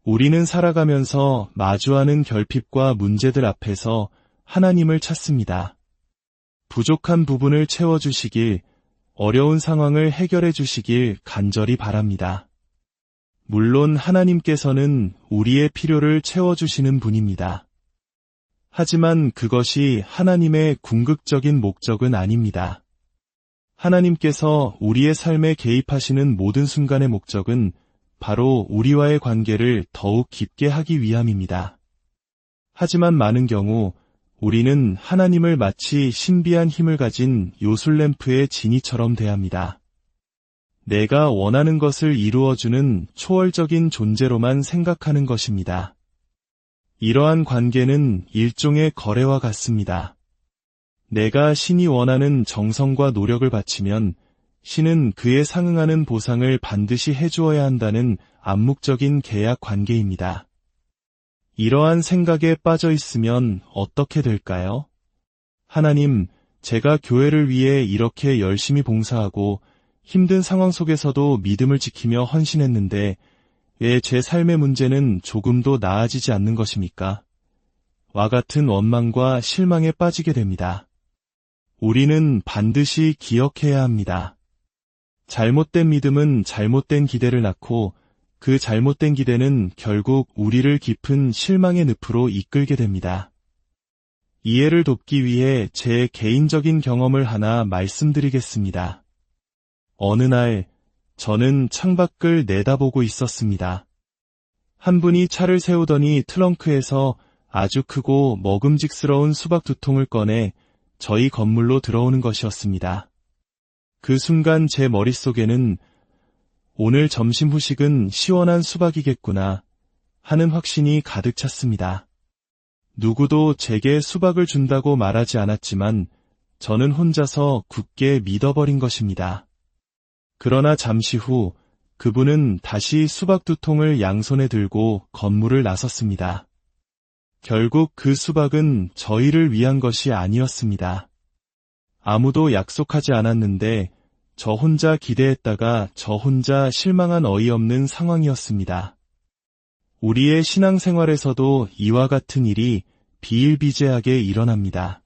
우리는 살아가면서 마주하는 결핍과 문제들 앞에서 하나님을 찾습니다. 부족한 부분을 채워주시길, 어려운 상황을 해결해 주시길 간절히 바랍니다. 물론 하나님께서는 우리의 필요를 채워주시는 분입니다. 하지만 그것이 하나님의 궁극적인 목적은 아닙니다. 하나님께서 우리의 삶에 개입하시는 모든 순간의 목적은 바로 우리와의 관계를 더욱 깊게 하기 위함입니다. 하지만 많은 경우 우리는 하나님을 마치 신비한 힘을 가진 요술램프의 지니처럼 대합니다. 내가 원하는 것을 이루어주는 초월적인 존재로만 생각하는 것입니다. 이러한 관계는 일종의 거래와 같습니다. 내가 신이 원하는 정성과 노력을 바치면 신은 그에 상응하는 보상을 반드시 해주어야 한다는 암묵적인 계약 관계입니다. 이러한 생각에 빠져 있으면 어떻게 될까요? 하나님, 제가 교회를 위해 이렇게 열심히 봉사하고 힘든 상황 속에서도 믿음을 지키며 헌신했는데 왜 제 삶의 문제는 조금도 나아지지 않는 것입니까? 와 같은 원망과 실망에 빠지게 됩니다. 우리는 반드시 기억해야 합니다. 잘못된 믿음은 잘못된 기대를 낳고 그 잘못된 기대는 결국 우리를 깊은 실망의 늪으로 이끌게 됩니다. 이해를 돕기 위해 제 개인적인 경험을 하나 말씀드리겠습니다. 어느 날 저는 창밖을 내다보고 있었습니다. 한 분이 차를 세우더니 트렁크에서 아주 크고 먹음직스러운 수박 2통을 꺼내 저희 건물로 들어오는 것이었습니다. 그 순간 제 머릿속에는 오늘 점심 후식은 시원한 수박이겠구나 하는 확신이 가득 찼습니다. 누구도 제게 수박을 준다고 말하지 않았지만 저는 혼자서 굳게 믿어버린 것입니다. 그러나 잠시 후 그분은 다시 수박 2통을 양손에 들고 건물을 나섰습니다. 결국 그 수박은 저희를 위한 것이 아니었습니다. 아무도 약속하지 않았는데 저 혼자 기대했다가 저 혼자 실망한 어이없는 상황이었습니다. 우리의 신앙생활에서도 이와 같은 일이 비일비재하게 일어납니다.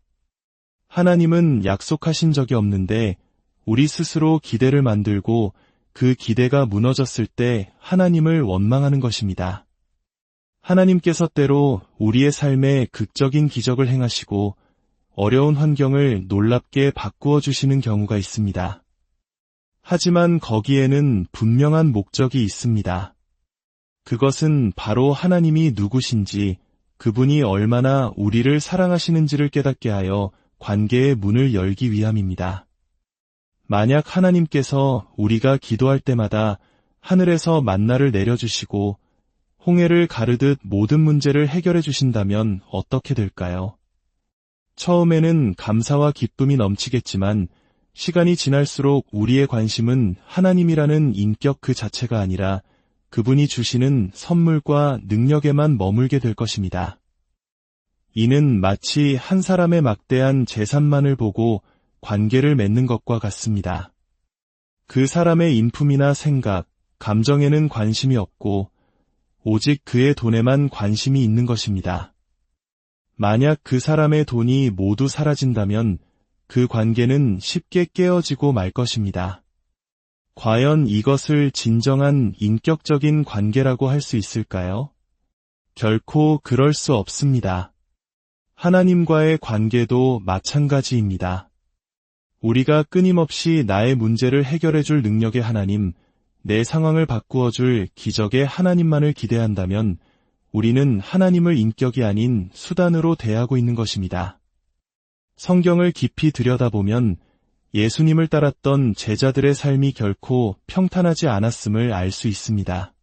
하나님은 약속하신 적이 없는데 우리 스스로 기대를 만들고 그 기대가 무너졌을 때 하나님을 원망하는 것입니다. 하나님께서 때로 우리의 삶에 극적인 기적을 행하시고 어려운 환경을 놀랍게 바꾸어 주시는 경우가 있습니다. 하지만 거기에는 분명한 목적이 있습니다. 그것은 바로 하나님이 누구신지, 그분이 얼마나 우리를 사랑하시는지를 깨닫게 하여 관계의 문을 열기 위함입니다. 만약 하나님께서 우리가 기도할 때마다 하늘에서 만나를 내려주시고 홍해를 가르듯 모든 문제를 해결해 주신다면 어떻게 될까요? 처음에는 감사와 기쁨이 넘치겠지만 시간이 지날수록 우리의 관심은 하나님이라는 인격 그 자체가 아니라 그분이 주시는 선물과 능력에만 머물게 될 것입니다. 이는 마치 한 사람의 막대한 재산만을 보고 관계를 맺는 것과 같습니다. 그 사람의 인품이나 생각, 감정에는 관심이 없고 오직 그의 돈에만 관심이 있는 것입니다. 만약 그 사람의 돈이 모두 사라진다면 그 관계는 쉽게 깨어지고 말 것입니다. 과연 이것을 진정한 인격적인 관계라고 할 수 있을까요? 결코 그럴 수 없습니다. 하나님과의 관계도 마찬가지입니다. 우리가 끊임없이 나의 문제를 해결해 줄 능력의 하나님, 내 상황을 바꾸어 줄 기적의 하나님만을 기대한다면 우리는 하나님을 인격이 아닌 수단으로 대하고 있는 것입니다. 성경을 깊이 들여다보면 예수님을 따랐던 제자들의 삶이 결코 평탄하지 않았음을 알 수 있습니다.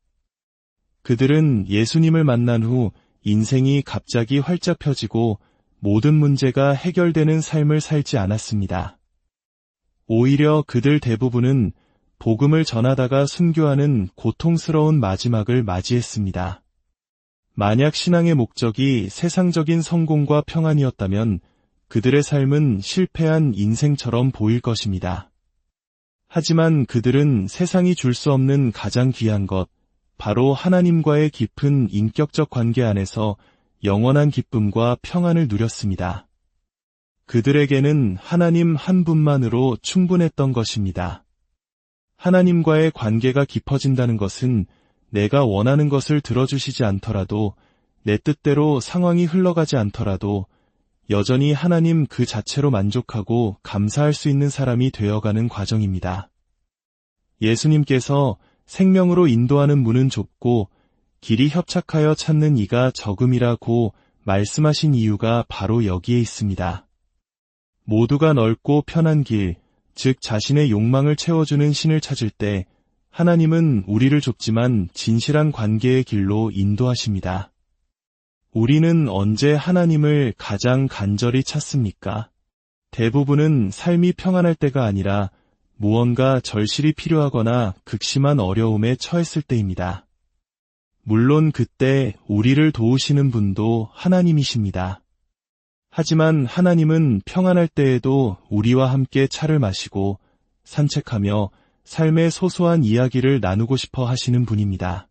그들은 예수님을 만난 후 인생이 갑자기 활짝 펴지고 모든 문제가 해결되는 삶을 살지 않았습니다. 오히려 그들 대부분은 복음을 전하다가 순교하는 고통스러운 마지막을 맞이했습니다. 만약 신앙의 목적이 세상적인 성공과 평안이었다면 그들의 삶은 실패한 인생처럼 보일 것입니다. 하지만 그들은 세상이 줄 수 없는 가장 귀한 것, 바로 하나님과의 깊은 인격적 관계 안에서 영원한 기쁨과 평안을 누렸습니다. 그들에게는 하나님 한 분만으로 충분했던 것입니다. 하나님과의 관계가 깊어진다는 것은 내가 원하는 것을 들어주시지 않더라도, 내 뜻대로 상황이 흘러가지 않더라도 여전히 하나님 그 자체로 만족하고 감사할 수 있는 사람이 되어가는 과정입니다. 예수님께서 생명으로 인도하는 문은 좁고 길이 협착하여 찾는 이가 적음이라고 말씀하신 이유가 바로 여기에 있습니다. 모두가 넓고 편한 길, 즉 자신의 욕망을 채워주는 신을 찾을 때 하나님은 우리를 좁지만 진실한 관계의 길로 인도하십니다. 우리는 언제 하나님을 가장 간절히 찾습니까? 대부분은 삶이 평안할 때가 아니라 무언가 절실히 필요하거나 극심한 어려움에 처했을 때입니다. 물론 그때 우리를 도우시는 분도 하나님이십니다. 하지만 하나님은 평안할 때에도 우리와 함께 차를 마시고 산책하며 삶의 소소한 이야기를 나누고 싶어 하시는 분입니다.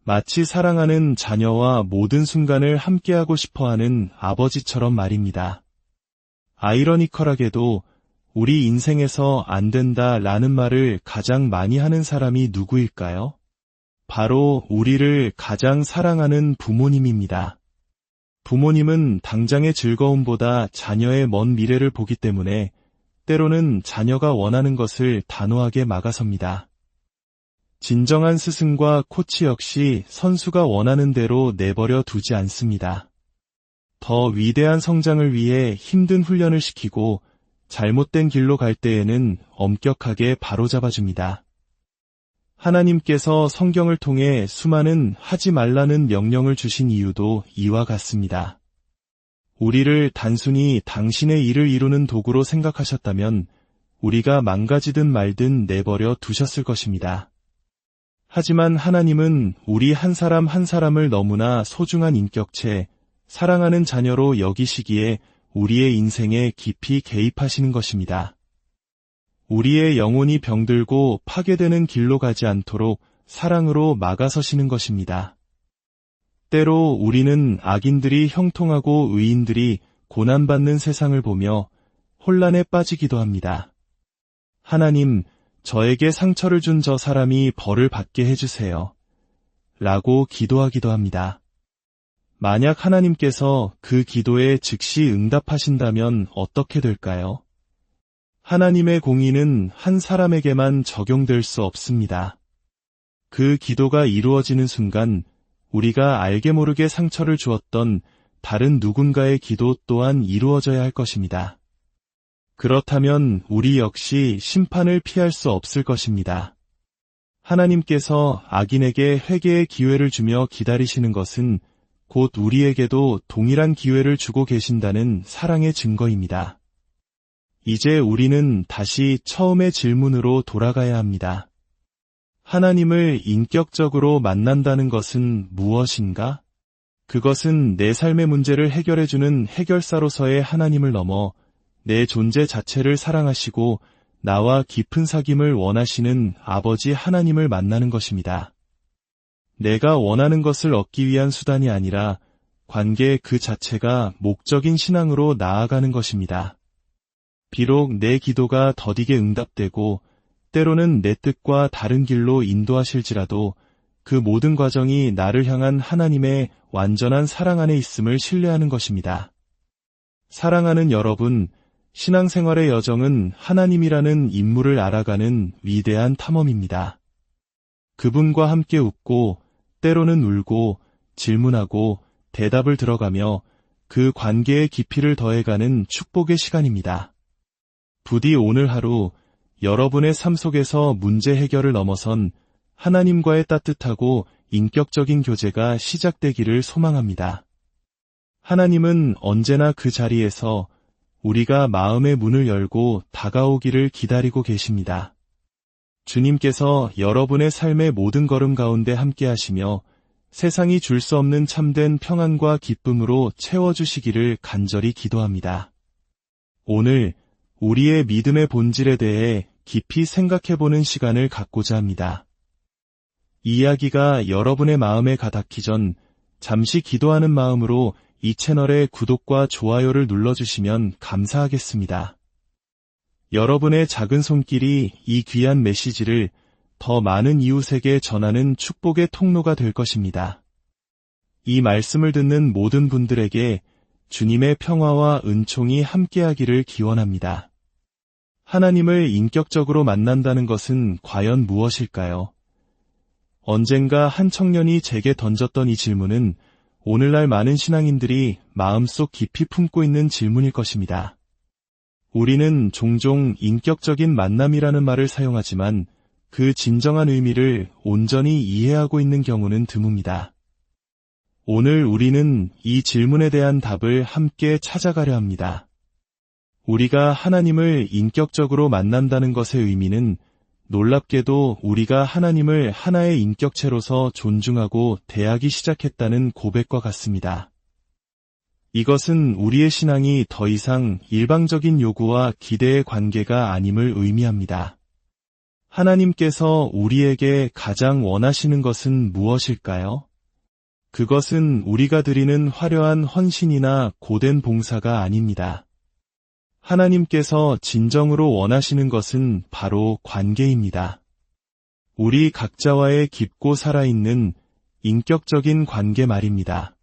마치 사랑하는 자녀와 모든 순간을 함께하고 싶어하는 아버지처럼 말입니다. 아이러니컬하게도 우리 인생에서 안 된다라는 말을 가장 많이 하는 사람이 누구일까요? 바로 우리를 가장 사랑하는 부모님입니다. 부모님은 당장의 즐거움보다 자녀의 먼 미래를 보기 때문에 때로는 자녀가 원하는 것을 단호하게 막아섭니다. 진정한 스승과 코치 역시 선수가 원하는 대로 내버려 두지 않습니다. 더 위대한 성장을 위해 힘든 훈련을 시키고 잘못된 길로 갈 때에는 엄격하게 바로잡아줍니다. 하나님께서 성경을 통해 수많은 하지 말라는 명령을 주신 이유도 이와 같습니다. 우리를 단순히 당신의 일을 이루는 도구로 생각하셨다면 우리가 망가지든 말든 내버려 두셨을 것입니다. 하지만 하나님은 우리 한 사람 한 사람을 너무나 소중한 인격체, 사랑하는 자녀로 여기시기에 우리의 인생에 깊이 개입하시는 것입니다. 우리의 영혼이 병들고 파괴되는 길로 가지 않도록 사랑으로 막아서시는 것입니다. 때로 우리는 악인들이 형통하고 의인들이 고난받는 세상을 보며 혼란에 빠지기도 합니다. 하나님, 저에게 상처를 준 저 사람이 벌을 받게 해주세요. 라고 기도하기도 합니다. 만약 하나님께서 그 기도에 즉시 응답하신다면 어떻게 될까요? 하나님의 공의는 한 사람에게만 적용될 수 없습니다. 그 기도가 이루어지는 순간 우리가 알게 모르게 상처를 주었던 다른 누군가의 기도 또한 이루어져야 할 것입니다. 그렇다면 우리 역시 심판을 피할 수 없을 것입니다. 하나님께서 악인에게 회개의 기회를 주며 기다리시는 것은 곧 우리에게도 동일한 기회를 주고 계신다는 사랑의 증거입니다. 이제 우리는 다시 처음의 질문으로 돌아가야 합니다. 하나님을 인격적으로 만난다는 것은 무엇인가? 그것은 내 삶의 문제를 해결해주는 해결사로서의 하나님을 넘어 내 존재 자체를 사랑하시고 나와 깊은 사귐을 원하시는 아버지 하나님을 만나는 것입니다. 내가 원하는 것을 얻기 위한 수단이 아니라 관계 그 자체가 목적인 신앙으로 나아가는 것입니다. 비록 내 기도가 더디게 응답되고 때로는 내 뜻과 다른 길로 인도하실지라도 그 모든 과정이 나를 향한 하나님의 완전한 사랑 안에 있음을 신뢰하는 것입니다. 사랑하는 여러분, 신앙생활의 여정은 하나님이라는 인물을 알아가는 위대한 탐험입니다. 그분과 함께 웃고 때로는 울고 질문하고 대답을 들어가며 그 관계의 깊이를 더해가는 축복의 시간입니다. 부디 오늘 하루 여러분의 삶 속에서 문제 해결을 넘어선 하나님과의 따뜻하고 인격적인 교제가 시작되기를 소망합니다. 하나님은 언제나 그 자리에서 우리가 마음의 문을 열고 다가오기를 기다리고 계십니다. 주님께서 여러분의 삶의 모든 걸음 가운데 함께 하시며 세상이 줄 수 없는 참된 평안과 기쁨으로 채워주시기를 간절히 기도합니다. 오늘 우리의 믿음의 본질에 대해 깊이 생각해보는 시간을 갖고자 합니다. 이야기가 여러분의 마음에 가닿기 전 잠시 기도하는 마음으로 이 채널의 구독과 좋아요를 눌러주시면 감사하겠습니다. 여러분의 작은 손길이 이 귀한 메시지를 더 많은 이웃에게 전하는 축복의 통로가 될 것입니다. 이 말씀을 듣는 모든 분들에게 주님의 평화와 은총이 함께하기를 기원합니다. 하나님을 인격적으로 만난다는 것은 과연 무엇일까요? 언젠가 한 청년이 제게 던졌던 이 질문은 오늘날 많은 신앙인들이 마음속 깊이 품고 있는 질문일 것입니다. 우리는 종종 인격적인 만남이라는 말을 사용하지만 그 진정한 의미를 온전히 이해하고 있는 경우는 드뭅니다. 오늘 우리는 이 질문에 대한 답을 함께 찾아가려 합니다. 우리가 하나님을 인격적으로 만난다는 것의 의미는 놀랍게도 우리가 하나님을 하나의 인격체로서 존중하고 대하기 시작했다는 고백과 같습니다. 이것은 우리의 신앙이 더 이상 일방적인 요구와 기대의 관계가 아님을 의미합니다. 하나님께서 우리에게 가장 원하시는 것은 무엇일까요? 그것은 우리가 드리는 화려한 헌신이나 고된 봉사가 아닙니다. 하나님께서 진정으로 원하시는 것은 바로 관계입니다. 우리 각자와의 깊고 살아있는 인격적인 관계 말입니다.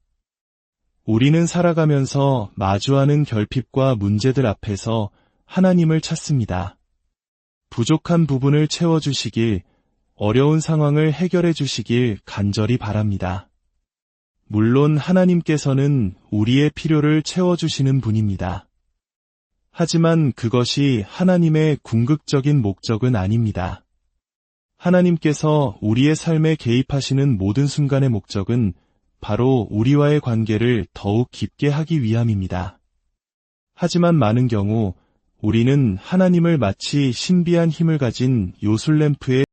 우리는 살아가면서 마주하는 결핍과 문제들 앞에서 하나님을 찾습니다. 부족한 부분을 채워주시길, 어려운 상황을 해결해 주시길 간절히 바랍니다. 물론 하나님께서는 우리의 필요를 채워주시는 분입니다. 하지만 그것이 하나님의 궁극적인 목적은 아닙니다. 하나님께서 우리의 삶에 개입하시는 모든 순간의 목적은 바로 우리와의 관계를 더욱 깊게 하기 위함입니다. 하지만 많은 경우 우리는 하나님을 마치 신비한 힘을 가진 요술램프에